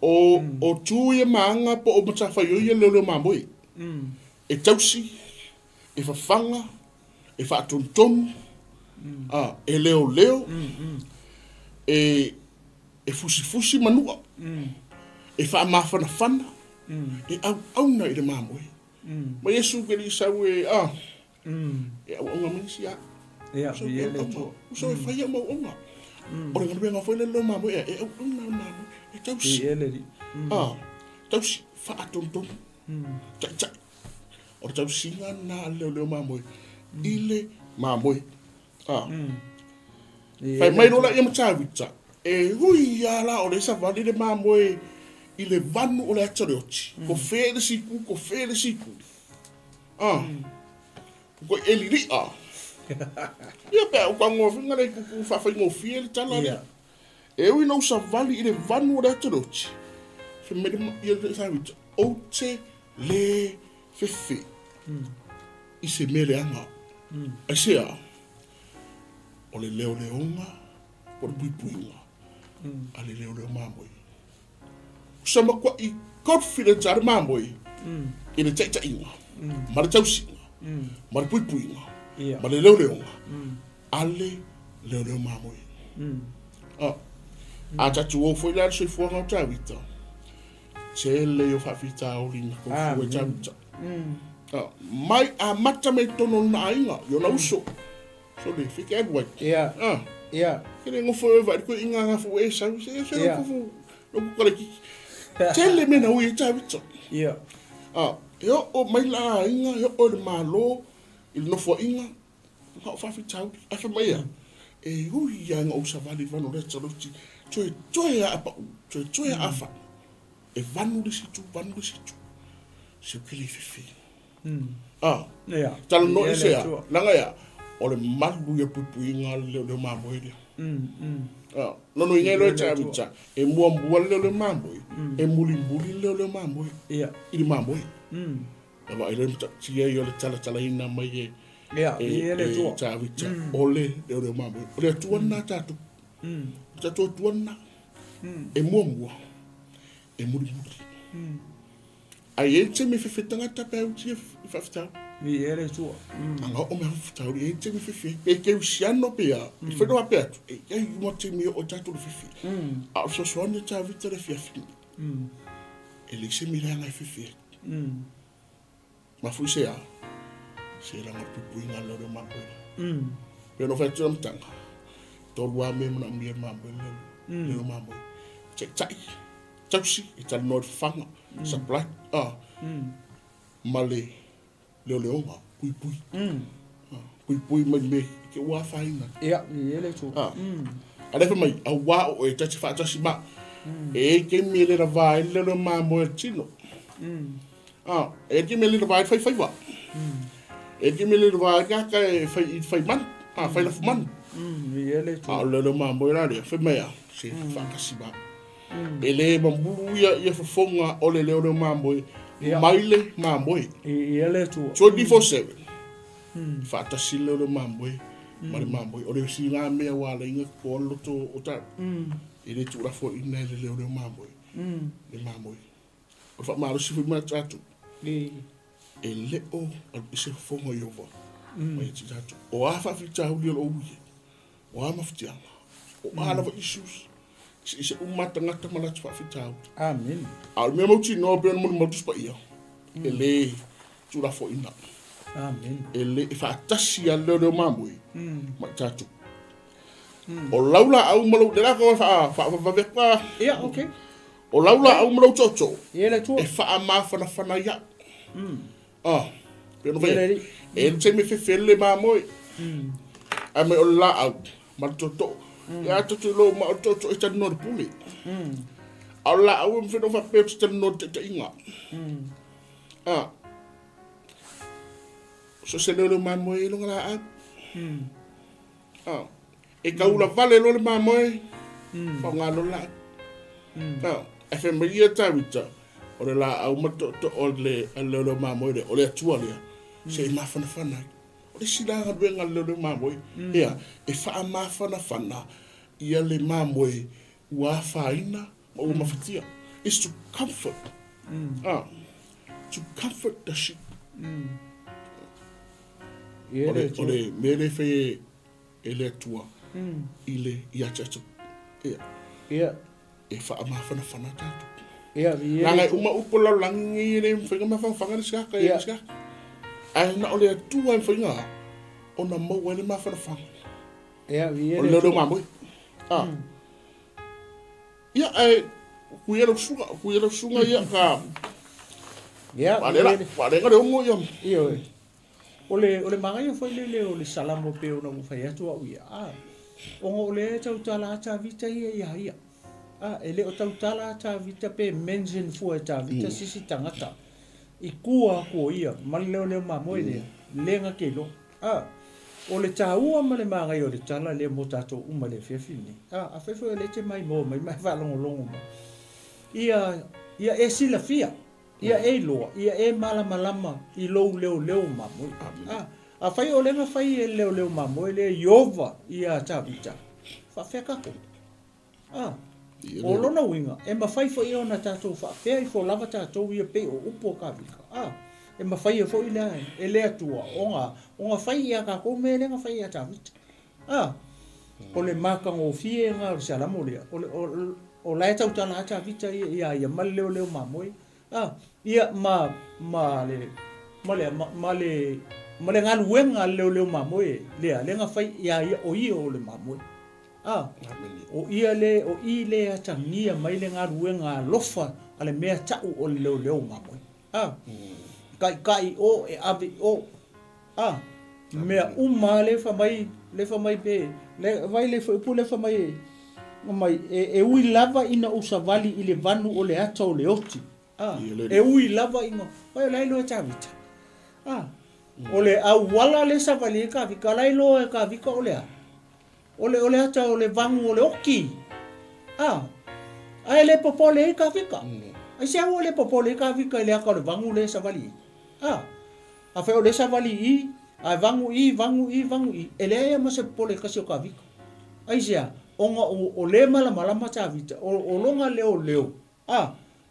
O tu ia maanga po o matawhai o ia leo mamoe. E tausi. E whawhanga, e whātontonu, e leo, e fusi manua, e whaamawhanawhana, e auna i le mamoe. Ma Yesu keri sau e au onga minisi a. Ia, ia le tō. Uso e whaia mau onga. O le ngana ngā whaile leo mamoe e au onga mamoe, e tausi. I ele ri. tausi whaatonton. Chai. O tausi ngā nā leo māmoe. Ile māmoe. Whai mai rola ia matawita. E hui ala o le sa vali le māmoe i le vanu o le atare oti. Ko where siku. Ko eliri a. Ia pēr o kwa ngofinga rei kuku whawhai ngofia le tala rea. E ui nau sa vali i le vanu o le atare oti. Whi meri ia le sa wita. O te le fefe. I se mere anga. Ai se a. O le leo leonga. O le puipuinga. A le leo māmoe. Sama kwa i confidence ar māmoe. I le taita inga. Ma le tausinga. Ma le puipuinga. Ma le leo leonga. A le leo māmoe. A tatu o foi la soi fuanga o tawita. Se le o whawhita o ringa ko fua tawita. Mai a mata me tono na inga. Yo na uso. So le fike Edward. Kere ngofo e vai ko inga nga fu e sa se ko fu no ko le ki. Tele me na ui tawita. Yo o mai la inga yo o le malo il no fo inga. Ha fa fi tau. A fa mai. E hui ya nga o sa vali vano le tsaluti. Choe a pa. Choe a fa. E vanu le situ. Se kili fifi. Tala no e sea. Langa ya. O le malu ia pupuinga leo māmoe rea. Nono ingai loe tawita. E mua leo māmoe. E muli leo māmoe. Ili māmoe. Ewa ele mta tia i o le tala ina mai e. E tawita. O le leo māmoe. O le tuana tatu. Tatu tuana. E mua. E muli. Ai e te me whewhetanga tape au tia whawhetau. Vi ele tua. Anga o me whawhetau e te me whewhe. E keu siano pia. I whenua pia tu. E kei mo te me o tatu le whewhe. A o soane ta vita le whiawhini. E le se mi reanga e whewhe. Ma fui se a. Se ranga pupuinga leo māmoe. Pea no whaitura mtanga. Tolu a me muna mia māmoe leo māmoe. Tai. Tausi, i tala noa whanga, supply, male, leonga, pui. Pui mai me, ke ua whaina. Ia, i ele tū. A refa mai, a wā o e tati whaatasi ma, e ke me le rawai leo māmoe tino. E ke me le rawai whai wa. E ke me le rawai kaka e whai man, whai lafu man. I ele tū. A leo māmoe rārea, whai mai a, se whaatasi ma. E le mamburu ia whafonga o le leo māmoe, maile māmoe. I ele tū. 24/7. Whaatasi leo māmoe, mare māmoe. O le si ngā mea wāla inga ko loto o tā. E le tūra fo ina le leo māmoe. Le māmoe. O wha māro si whi tātu. E leo al ise whafonga i ova. Mai ti tātu. O a whawhitau li o ui. O a mawhitianga. O a lawa issues. Se umata ngata malatu whawhitau. Amen. Al mea mauti noa bea na munu mautus pa ia. E le tūra fo ina. Amen. E le e whaatasi a leo māmoe. Mai tātu. O laula au malau, le laka whawaweka. Ia, okay. O laula au malau toto. I ele tū. E wha mawhana ia. Pea no vea. E te me whewhele māmoe. A me o la au. Ma toto. Ya toto lo ma toto e tanu no puli. Ala au me no fa pe tanu no te inga. So se lo māmoe lo ngala a. E ka ula vale lo māmoe. Fa ngalo la. E fe maria tawita. O le la au ma toto o le lo māmoe o le atua le. Se ma fana. Le silanga duenga leo māmoe. Ia, e wha mawhana ia le māmoe ua whaina o mawhitia. It's to comfort. To comfort the sheep. O le mere whee e le atua. I le i atatu. Ia. E wha mawhana tātu. Ia, Nanga uma upola langi i le mwhinga mawhanga ni skaka e ni skaka. Ai na ole atua e whainga, o na mau ele mawhanawhanga. Ia, O leo māmoe. Ia, ai, kuia sunga ia ka ya wale ngare ongo ia iyo ole mangai foi le ole salamo pe ona u fai atu au ia ongo ole tau tala ta vita ia ele o tau tala ta vita pe mention fu ta vita sisi tangata I kua ko ia maleo le mamoi le lenga kelo o le taua ma le mangai o le tala le mo tatou uma le fefini a fefo le te mai fa longo ia e sila fia ia e loa ia e malama I lou leo mamoi a fai o lenga fai e leo mamoi le Yehova ia tavita fa feka ko o lona winga e mawhai fo I ona tatou whapea I fo lava tatou ia pe o upo ka vika e mawhai e fo I lea e lea tua o ngā whai ia ka kou me lenga whai ia tawita o le maka ngō fie ngā o salamo lea o lai tau tala tawita ia male leo mamoi ia ma le ngā luenga leo mamoi lea lenga whai ia o o le mamoi o ia le o I le atangia mai le ngā ruenga lofa ale mea tau o leo mamoi kai o e ave o mea uma le fa mai pe le vai le fu le fa mai e ui lava ina usavali I le vanu o le ata o le oti e ui lava ina vai lai lo tavita o le au wala le savali ka vika lai lo e ka vika o le ole ata ole vangu ole oki ai le popole ka vika ai se ole popole ka vika le ka le vangu le savali a fe ole savali ai vangu I ele ia ma se pole ka se ka vika ai se onga o le mala mata vita o longa leo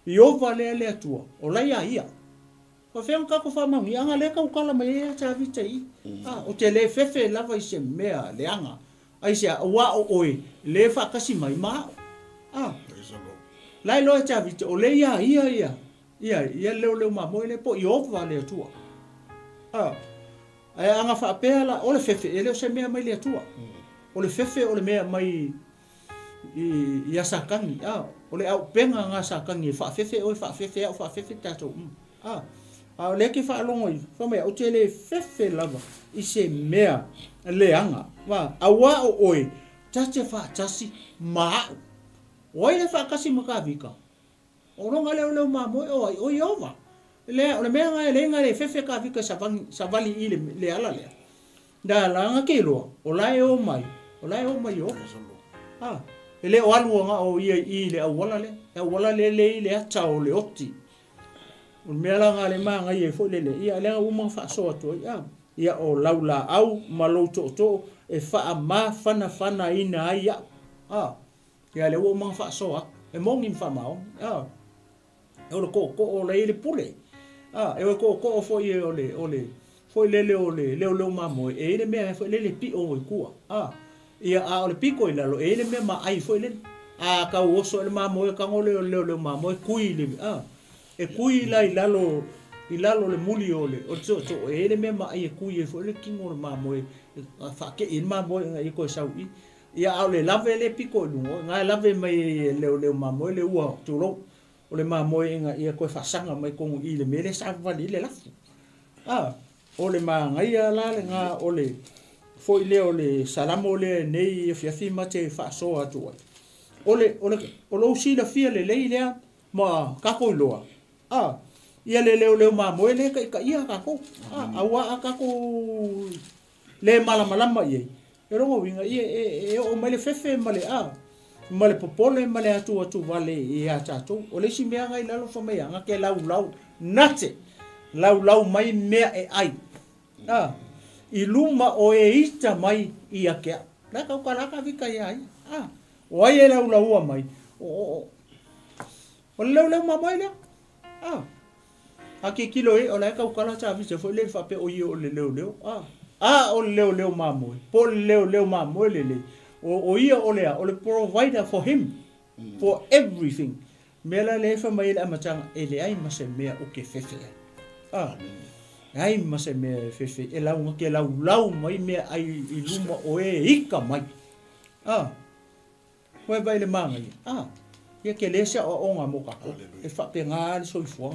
Yehova le tua o la ia fa fe ka ko fa mangi anga le ka ukala mai ta vita o te le fefe lava I se mea le anga ai sia wa o oi le fa kasi mai ma lai lo cha vita o le ia le mamoi le po Yehova le tua ai anga fa pela o le fefe ele o se mea mai le tua o le fefe o le mea mai ia sakangi o le au penga nga sakangi fa fefe tato a le ke fa longo fa mai o te le fefe lava I se mea le anga wa awa o oi tache fa tasi ma oi le fa kasi makavika o no ngale le mamoi o Yehova le mea nga le fefe ka vika savali I le ala le da la nga kelo o lai o mai o ele o alu nga o I le awala le le ata o le oti o mea la nga le ma nga I fo le ia le uma fa so to ia o laula au malo to e fa ma fana ina ia ia le o ma fa so e mongin fa mau e o ko o le pule e o ko fo I ole fo le mamo e le me fo le pi o ku ia o le piko ila lo e le me ma ai fo le ka o so le mamo e ka ngole le mamo e kui le e kui la ilalo le muli ole o to e le me ma ai ku ye fo le kingo le mamo e fa ke in mamo e ko sa u ia au le lave le piko lu nga lave mai le mamo le ua to lo o le mamo e nga ia ko fa sanga mai ko I le me le sa vali le la o le ma nga ia la le nga o le fo ile o le salamo le nei fiafi ma te fa so atu o lo si la fia le le ma ka ko loa ia le mamoi le ka ia ka ko awa ka ko le malama ye e rongo winga e o male fefe male popole male atu vale e atu o le si mea ngai lalo fa mai anga ke lau nate lau mai mea e ai I luma o e ita mai I ake la ka vika ia o ai e lau mai o lau mamoi le Aki kilo e o la ka ukala cha vi se fo le fa pe o I o le leo o leo mamoi po leo mamoi le o I o le provider for him for everything mela le fa mai le amatanga e le ai ma se mea o ke fefe ai ma se mea fefe e lau ke lau mai mea ai I luma o e ika mai ko vai le manga ia ke le sia o nga mo ka e fa pe nga le so fo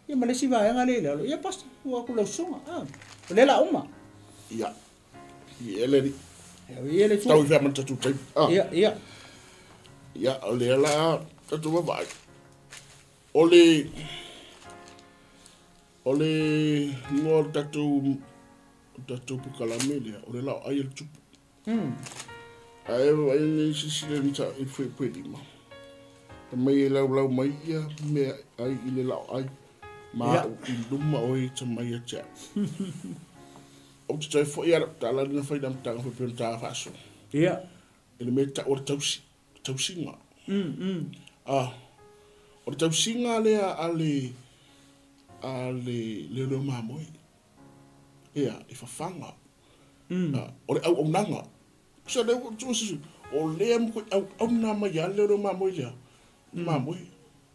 ia ma le si va nga le le ia pas wa ku lo so le la uma ia ele ia le tau fa man tatu tai ia le la tatu vai ole ngor tatu pukala melia ole la ai el tupu ai ni si le nta i foi ma mai lau mai ia me ai ile la ai ma i luma oi te mai a cha o te tai foi ara tala na foi dam tanga foi penta faso ia ele me ta o tausinga o tausinga le le lo mamoi ia i fa fanga o le au nanga so le o le am ko au na ma ya le lo mamoi ya mamoi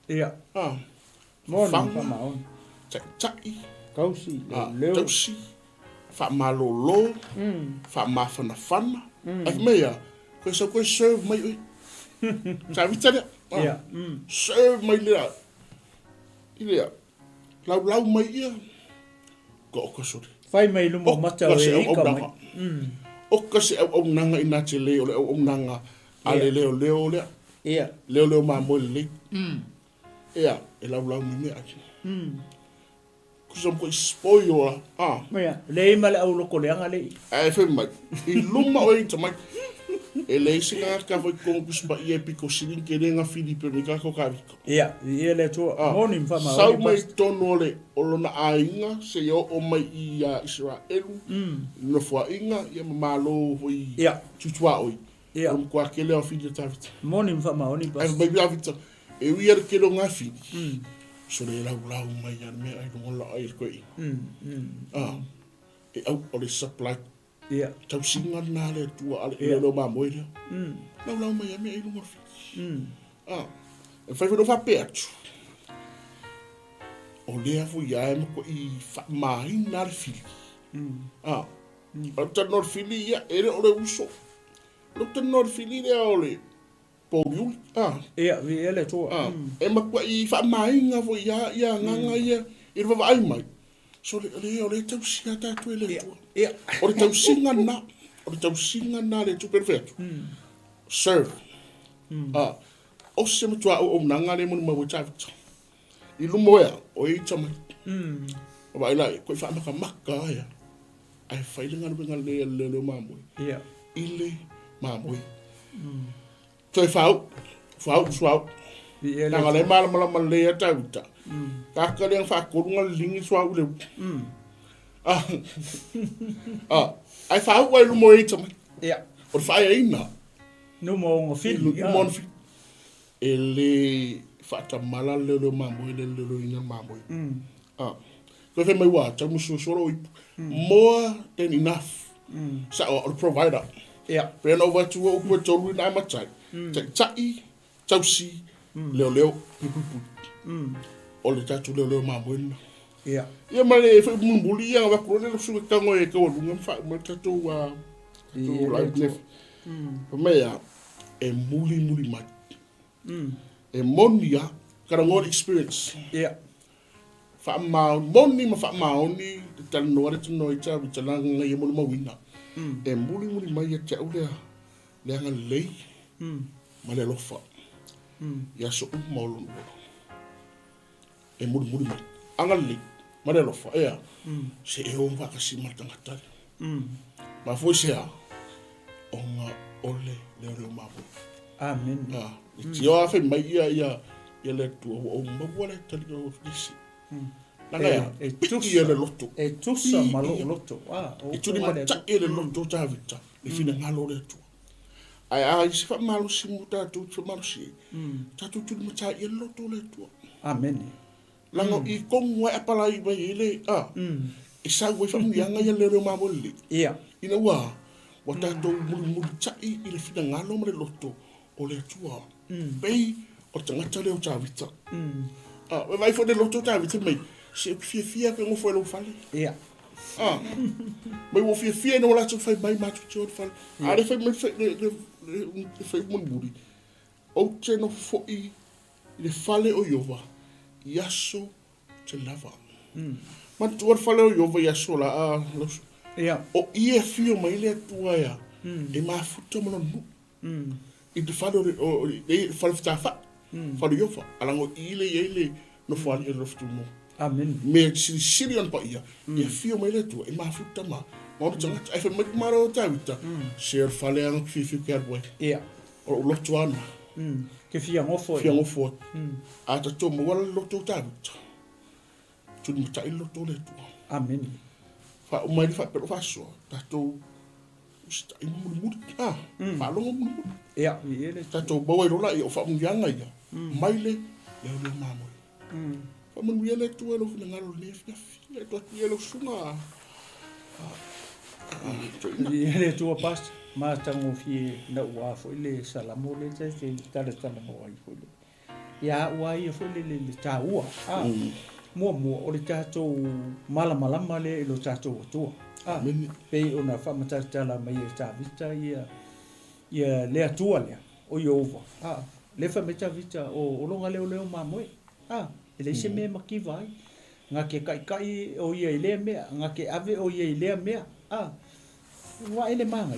ia mo fa ma on tai kausi le tausi fa malolo fa mafana fana ai meia ko serve mai sa vitale ia serve mai le ile lau mai ia ko sori fai mai lumo mata e ka mai o ka se au nanga ina te le o nanga ale leo le ia leo ma mo le ia e lau mi aki ko som ko spoil ia le ma le au loko le anga le ai fe mai i luma o te mai e le singa ka foi ko kuspa ia piko silin ke renga Filipe ni ka ko kaviko ia le to morning fa ma sau mai tono le o lona ainga se yo o mai i Israel no fo inga ia malo foi ia tutua oi ia ko akele o fili tavita morning fa ma oni pa ai mai avita e wi er ke lo nga fi so le la mai ya me ai no la ai ko e au o le supply ia tau singa na le tua ale lo ma mo ile la mai ya me ai no fi e fai no fa pecho o le afu ya me ko i fa mai na le fili o ta no fili ya ele o le uso lo ta no fili le o le po yu ia vi ele to e ma ko i fa mai nga fo ya nga ia i va ai mai so le o le tau singa ta tu le ia o le tau singa na le tu perfetto serve o se mo tua o nanga le mo mo tavita i lumoya o i tama o vai lai ko fa maka ya ai fai lenga le mamoi ia ile mamoi toi fau vi ele nga le mala le tavita ka ka le fa ko nga lingi swau le ai fau wa lumoya tama ia o fa ya ina no mo ngo fili ele fata mala le mamoi le ina mamoi ko fe mai wa tamu so more than enough sa o provider pe no va tu o to lu na matai tai tausi leo o le tatu leo mamoi ia ia male fe mumbuli ia va ko le su ka ngoe ko lu ngam fa mo tatu wa la nef me ya e muli mai e monia kara ngor experience ia fa moni tal no re no ita bitala ngai mo ma wina e muli mai ya tau le nga le ma le lofa ya so mo lo e muli mai anga le ma le lofa ya se e on va ka si matanga tal ma fo se a onga ole le ma bo amen ti o fa mai ya le tu o ma wala tal o disi e tusa le loto e tusa malo loto e tu ni mata ele loto tavita e fina ngalo le tu ai se fa malo si muta tu se malo si tu mata ele loto le tu amen langa i kongwa e pala i mai ele e sa we fa mianga ya le ma bolle ia ina wa wata to mu tai i le fina ngalo le loto o le tua bei o tangata le o tavita vai fo de loto tavita mai se fia que foi lo fale ia mai wo fia no la tu fai mai ma tu fale ale fai mai fai mun buri o te no fo'i le fale o Iova iaso te lava. Ma tuar fale o Iova iaso la a losu. O ia fio mai le atua ia e mafuta mana nu. I te fale o le fale fitafa. Fale Iova alango ile no fale e roftu mo. Amen. Me siri on pa ia. Ia fio mai le atua e mafuta ma. Ma tanga ai fa maro tawita. Share fale ang fifi kerwe. Ia. O lotu ana. Ke fia ngofo. Fia ngofo. A ta to mo wala lotu tawita. Tu mo ta lotu le tu. Amen. Fa o mai fa pero fa so. Ta to sta i mo mo fa lo mo. Ia, ele. Ta to bo i rola i o fa mo yanga ia. Mai le le mamo. Fa mo le tu lo fina ngalo le fia to le sunga. Ele tua pas ma tango fi na ua fo le salamo le te tala mo ai fo le ya ua i fo le ta ua mo o le tato mala le lo tato tua pe ona fa mata tala mai ta vita ia le tua le o Iova le fa meta vita o longa le ma mo ele se me makivai nga ke kai o ia ile me nga ke ave o ia ile me wa ele manga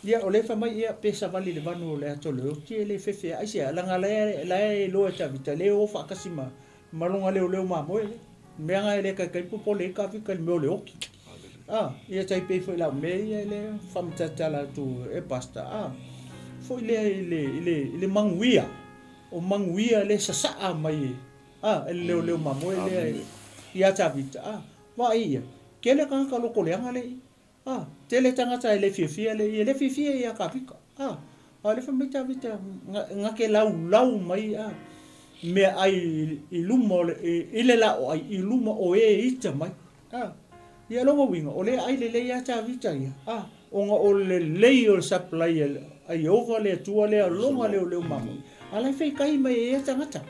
ia o le fa mai ia pesa vali le vanu le atole o ti ele fefe ai se langa le lo ta vita le o fa kasima malonga le ma mo ele me nga ele ka popo le ka fi ka me le oki ia tai pe foi la me ele fam tala tu e basta foi le manguia o manguia le sa mai ele le ma mo ele ia ta vita wa ia kele kan ka lo ko le nga le tele tangata ele fifia le fifia ia ka fika le fa mita vita nga ke lau mai me ai ilumo ile la o ai ilumo o ita mai ia longa winga o le ai le ia ta vita ia o nga o le layer supply ai over le tua le longa le mamo ala fe kai mai ia tangata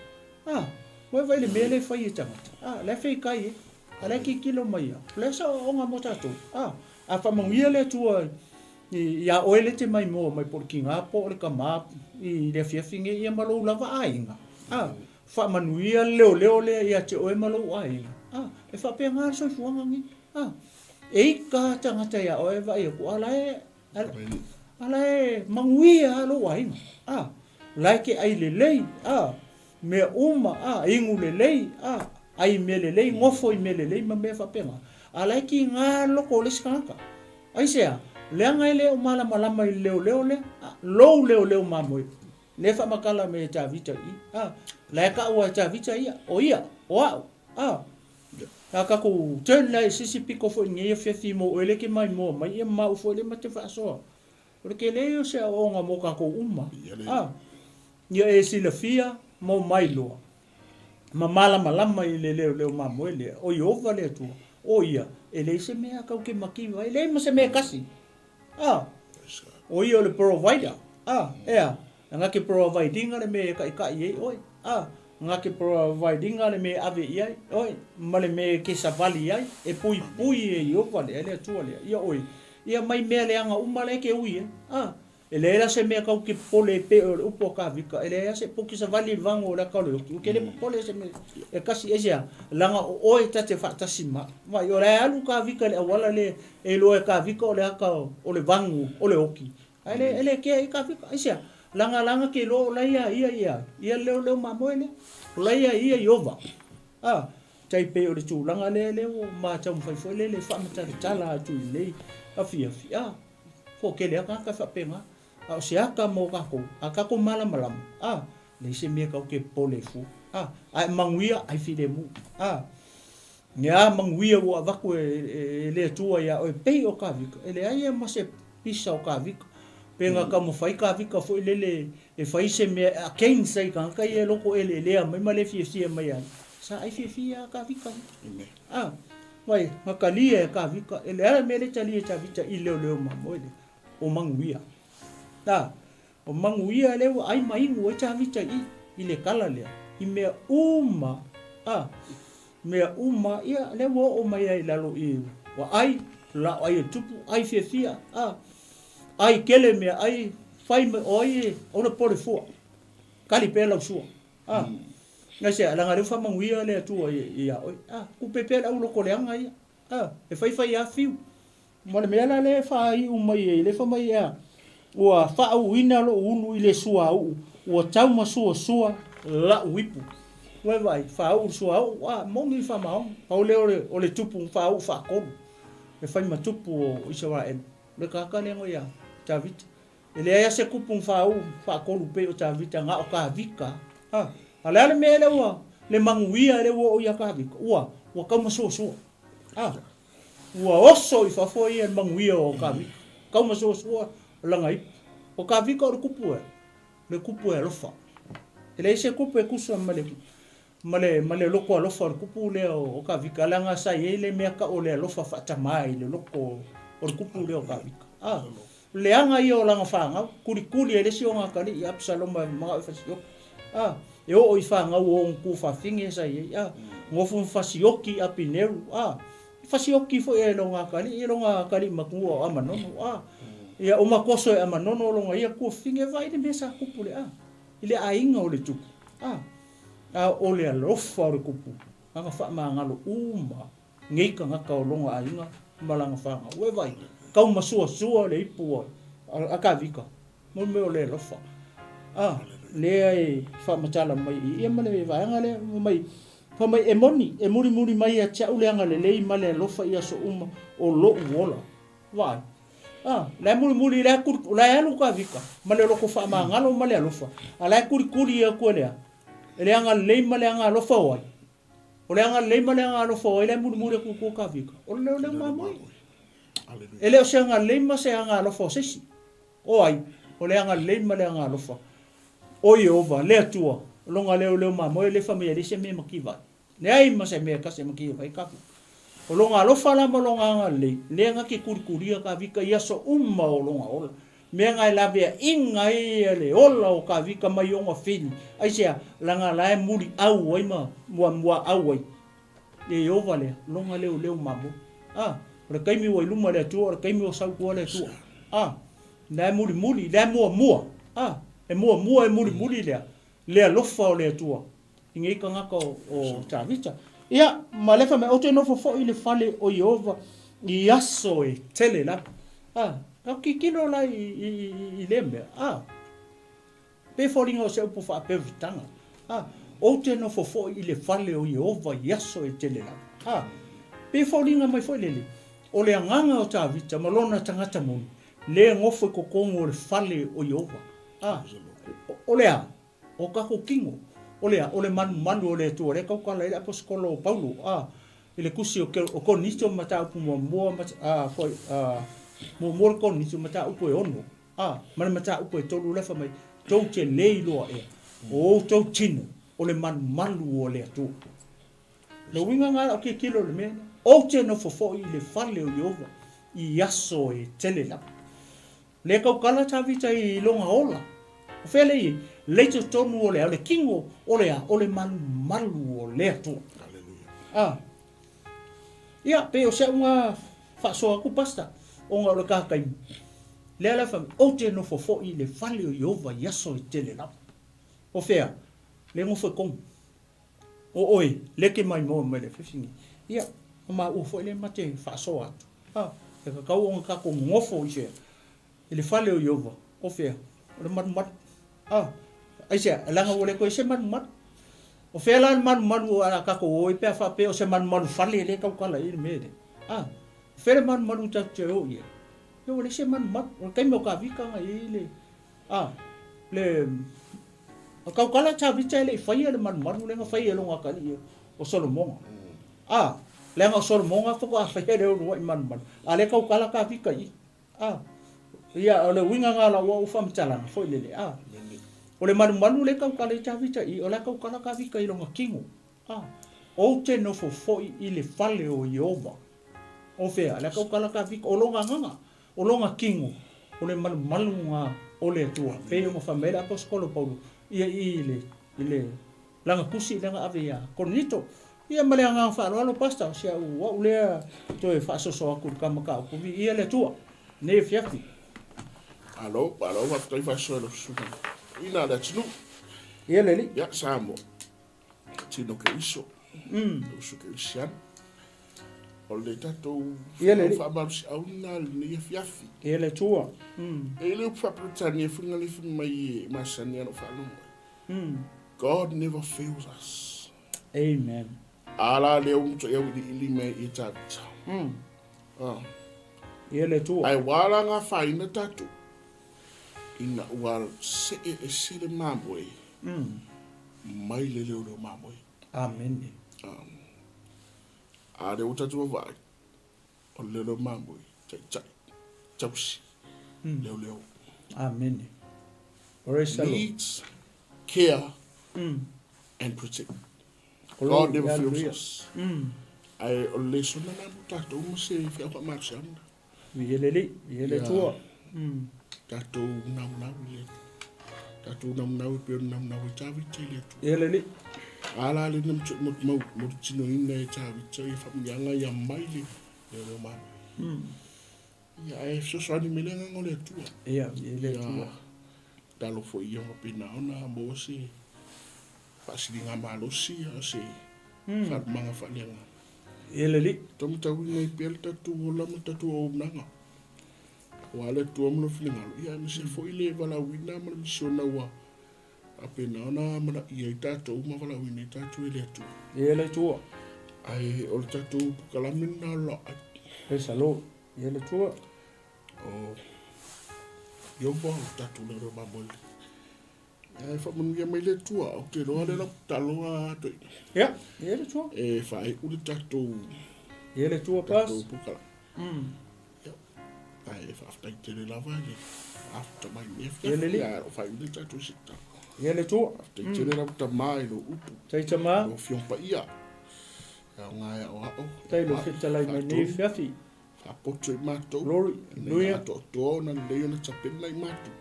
mo vai le mele fa ia tangata la fe kai ala ki kilo mai le so o nga motato a fa mangia le tua ia oile te mai mo mai por kinga po le kama i le fiafinge ia malo lava ainga fa manuia leo le ia te o malo ainga e fa pe ngar so fuanga ngi e ka tangata ia o vai ko ala e manguia lo ainga like ai le me uma ingu le ai me le ngofo i me le ma me fa pe ala ki nga loko le skaka ai sea le nga le o mala i leo mamoi le fa makala me ta vita la ka wa ta vita ia o ia wow ka ku turn la sisi piko fo ngi fe fi mo ele ke mai e ma fo le mate fa so porque le se o nga mo ka ko uma ia e si la fia mo mai lo ma mala i leo mamoi le o Iova le tu o ia ele se mea kau ke makiwa ele ma se mea kasi o ia le provider nga ke providing ale me ka ye oi nga ke providing ale me ave ia oi male me ke savali ai e pui e Iova le tu ale ia oi ia mai me le anga umale ke ui ele era se mea kau ke pole pe o upo ka vika ele era se poki savali vango la ka lo ke le pole se me e kasi esia langa o e tate fa tasima ma yo la alu ka vika le wala le e lo e ka vika o le aka o le vango o le oki ele ke e ka vika esia langa ke lo la ia le ma moele la ia Iova tai pe o le tu langa le o ma tam fai le fa mata tala tu le afia fo ke le ka fa penga o se aka mo ka ko mala le se me ka ke pole fu ai manguia ai fide mu nya manguia wa va ko le tua ya o pe o ka vika ele ai ma se pisa o ka vika penga ka mo fai ka vika fo le e fai se me a ken sai ka e loko ele mai ma le fi mai sa ai fi ka vika vai makalia ka vika ele era me le tali ta vita i leo ma mo o manguia o manguia le ai mai ngo ta vita i le kala le i me uma ia le o mai ai lalo i wa ai la ai tupu ai fia ai kele me ai fai me oi o le pore fu kali pe lau sua nga se ala ngare fa manguia le tua ia oi ku pe pe lau lo koleanga ia e fai a fiu mo le mela le fa i u mai le fa mai ia ua fa u ina lo unu ile sua ua tau ma sua la wipu we vai fa u sua mo ngi fa ma o le tupu fa u fa ko e fai ma tupu o Israel le ka le ngoia Tavita ele ia se kupu fa u fa ko lu pe o Tavita nga o ka vika ala le mele ua le manguia le o ia ka vika ua ka ma sua ua oso i fa foi e manguia o ka vika ka ma sua langa i o ka vika o le kupu e lofa ele se kupu e kusa male loko a lofa o kupu le o ka vika langa sa ye le mea ka o le lofa fa tamai le loko o kupu le o ka vika le anga i o langa fanga kuri ele si o nga kali i Absalom ma fa si e o i fanga o ku fa finge sa ye ngofu fa si oki apineru fa si oki fo e lo nga kali maku o amanono ia o makoso e amanono lo nga ia ku finge vai de mesa kupu le ile ainga o le tupu o le alofa o le kupu anga fa maangalo uma ngeika ngaka o longa ainga malanga fanga we vai kau masua le ipu aka vika mo me o le alofa le ai fa matala mai ia male vai anga le mai fa mai e muri mai a tia ule anga le male alofa ia so uma o lo uola vai la muri la kur la alu ka vika male lo ko fa maangalo male alofa ala kuri ia ko le ele anga le male anga lo fa wai ole anga le male anga lo fa ele muri ku ka vika ole mamoi ele o se anga le ma se anga lo fa sesi o ai ole anga le male anga lo fa o Yehova le tua longa le mamoi le famia le se me makiva le ai ma se me ka se makiva i ka o longa lo fa la mo longa anga le anga ki kuri ka vika ia so umma o longa ola me ngai la vea inga le ola o ka vika mai o fili ai sia langa la muri au ai ma mua au ai le Yehova le longa le mamo le kaimi o luma le tu le kaimi o sau ko le tu la muri la mua e mua e muri le lofa o le tu inge ka ngaka o Tavita ia malefa me o te no fo ile fale o Yehova i aso e tele la ki kilo la i lembe pe folinga o se upo fa pe vitanga o te no fo ile fale o Yehova i aso e tele la pe folinga mai foi lele o le nganga o Tavita malona tangata mo le ngofo ko kongo le fale o Yehova o le o ka ko kingo o le manu o le tu le ka ka le apostolo Paulo ile kusi o ko nicho mata upu mo foi mo ko nicho mata upu e ono mata upu e tolu le fa mai tou che leilo o tou tino o le manu o le tu le winga nga o ke kilo le me o te no fo ile fale o Yehova i aso e tele la le ka kala Tavita i longa ola o fele leito tonu o le kingo o le malu o le tu ia pe o se unha fa so ku pasta o nga le ka kai le ala fam o te no fo i le fale o Yehova i aso e tele la o fea le ngo fo kon o oi le ke mai mo me le fisingi ia ma o fo le mate fa so e ka o nga ka ko ngofo i se le fale o Yehova o fea o le mat ai se langa o le ko se mat o fea la mat o ala ka ko o pe fa pe o se mat fale le ka kala i me de fere mat ta te o ye yo le se mat o kai mo ka vika nga i le o ka kala Tavita le fai le mat le nga fai lo nga kali o Solomon le nga Solomon fa ko fa le o mat ale ka kala ka vika i ia ole winga nga la wa ufam tala foi le ole manu le ka kala Tavita i ole ka kala ka vika i lo nga kingo o te no fo i le fale o Yehova o fea le ka kala ka vika o lo nga kingo ole manu nga ole tua pe mo famela apostolo Paulo ia ile langa kusi langa avia konito ia male nga fa lo pasta sia wa ule to e fa so ku ka maka ku ia le tua ne fiafi alo wa toi fa so lo su ina da tsnu Ia leli. Ya samo. Tino ke iso. Uso ke isian. O le tatou whamarusi au nā ni e fiafi. Ia le tua. E leo whapratani e whinga le whinga mai e masani ano whalunga. God never fails us. Amen. Ala leo mto ya wili ili mai e tata. Ia le tua. Ai wala ngā whaina tatou. Ina wal se e se le mamoe. Mai le leo leo mamoe. Amen. A le utatu vai. O le leo mamoe. Chai. Chausi. Leo. Amen. Needs, care, and protect. God never fails us. Ai o le sona na tatou mo se fia kwa maksanda. Viele tua. Tatou nau le. Tatou nau pe nau tavi tele tu. Ele. Ala le nem mo tino ina e tavi tele famiganga ya maile le ma. Ya e so ni melenga ngole tu. Ia ele tua. Talo fo ia pina ona mo se. Pasilinga malosi se. Fa manga fa lenga. Ele. Tom tau ngai pel tatu ola mo tatu o nanga. Wale tu amlo filinga. Ya me se fo ile vala wina mo misiona wa. Apena ona mana ia tatu uma vala wina tatu ile tu. Ele tua. Ai ol tatu kalamin na lo. Pesalo. Ele tua. Oh. Yo bo tatu le ro babol. Ai fa mun ia mai le tua o te roa le la taloa to. Ja, ele tua. E fa ai u tatu. Ele tua pas. Pukala. Ja. Ai fa after te le lava le. After my nef. Ele ja, fa u tatu sita. Ele tua. After te le ta mai lo upu. Tai tama. Lo fion pa ia. Ya nga o o. Tai lo fita lai mai nei fiafi. Fa poto i mato. Glory. Luia. To na le na tapena i mato.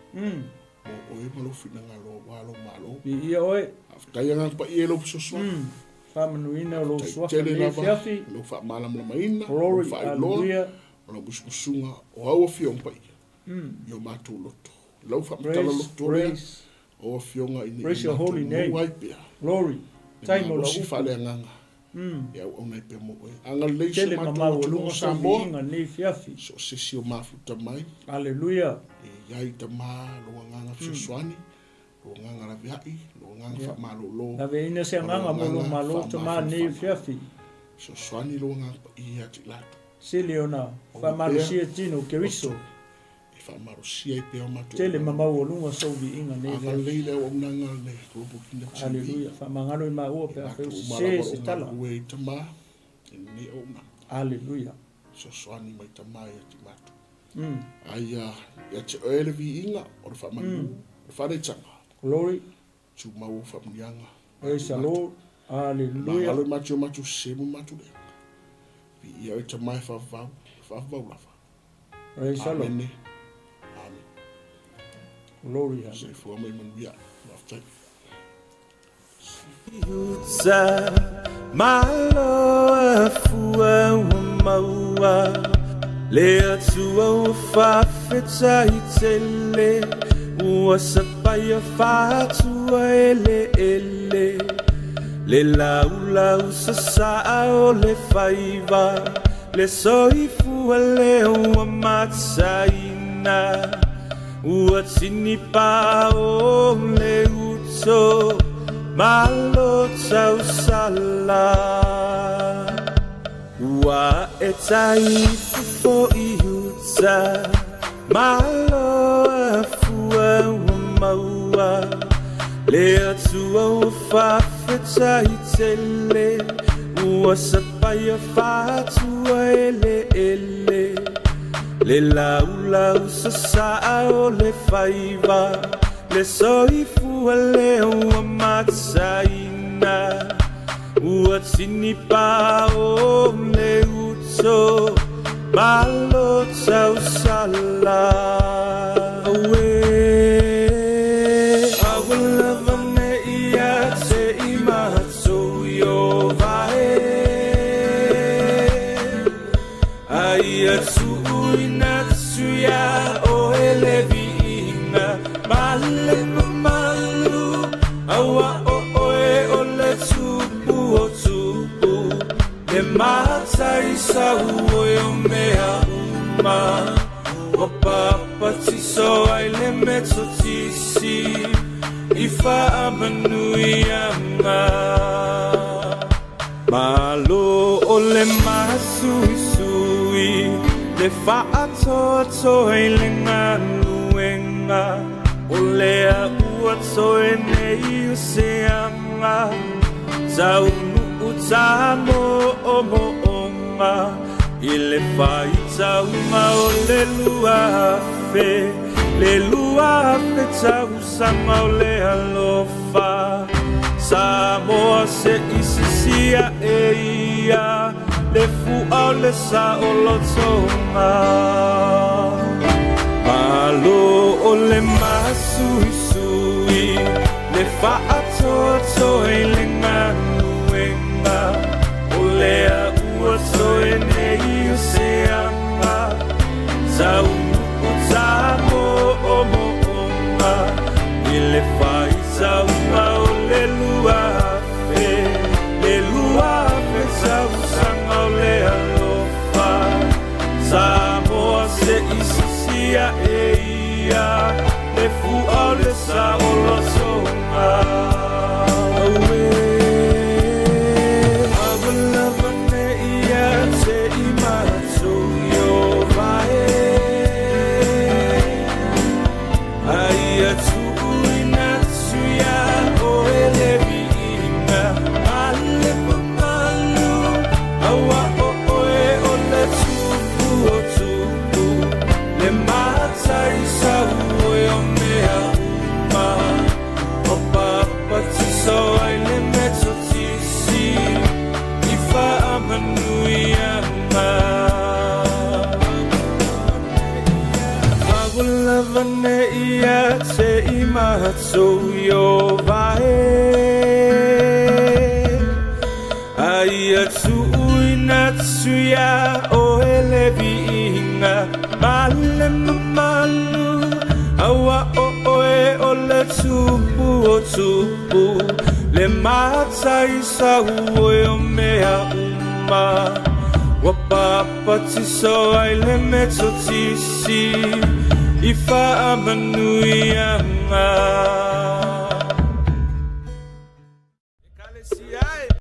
O e malo fina ngalo walo malo. Ia oe. After yang pa i lo so so. Fa manuina lo so Tele nei lava. fiafi. Lo fa malam la maina. Glory. Fa lo. Hallelujah. Lo buskusunga o au fion pa i. Yo mato loto. Lo fa tala loto. Praise. O fionga ini. Praise your holy name. Glory. Tai mo lo si fa le nganga. Ya o ngai pe mo e. Anga le se Tele mama o lunga sa moinga nei fiafi. So se si o mafuta mai. Hallelujah. E yai ta ma lo nganga fiswani. Lo nganga la viai, lo nganga fa malo lo. Na ve ina se nganga mo lo malo tama nei fiafi. So swani lo nganga i ati lato. Siliona fa malo sia tino keriso. E fa malo sia i pe o matu. Tele mama o lunga so vi inga nei Anga fiafi. leile o nganga le grupo kina. Hallelujah. Fa mangano i ma ua pe a feu se tala. Ue ta ma. Ne o na. Hallelujah. So swani mai ta mai ati matu. Ai ya te ele vi inga o fa manu. Fa de tanga. Glory. Tu mau fa mnyanga. Praise the Lord. Hallelujah. Alo matu semu matu le. Vi ia te mai fa va lava. Praise the Lord. Amen. Glory. Se fo mai manuia. After. Yutsa malo fua maua le atua fa feta itele ua sapaya fa tua ele le lau sa o le faiva le soifua le ua matsaina ua tini pa o le uto malo tau sala wa etai fo iuta malo fua maua le atua fa feta itele ua sapaya fa tua ele le lau sa o le faiva le soifua le ua matsaina ua tini pa o le uto malo tau sala awe lava me ia te imato yo vae ai atu inatsuya o elevi inga malu awa sa uo mea uma wa papa ti so ai le mezzo tisi ifa amanuianga malo o le masui sui le fa'ato toi le nganuenga o le ua toi nei useanga zaunu utamo o mo'onga i le faita uma o le luafe tau sanga o le alofa Samoa se isisia e ia le fu'a o le sa o lotonga Palo o le masui sui le fa'atoto e le nganuenga o le ua toe nei o se anga Tau o tamo o mo'onga i le faita uma o le luafe tau sanga o le alofa Samoa se isisia e ia le fu'a o le sa o lotonga Awalava ia te imato yo vae Aia tu inatsuya o elevinga Ale mamalu Awa o oe o le tupu o tupu Le matai sa ue o mea uma O papa ti so ai le meto tisi Ifa amanuianga Awalava ia te imato yo vae Aia tu inatsuya o elevinga Male mamalu Awa o oe o le tupu o tupu Le matai sa ue o mea uma Wa papa ti so ai le meto tisi Ifa amanuianga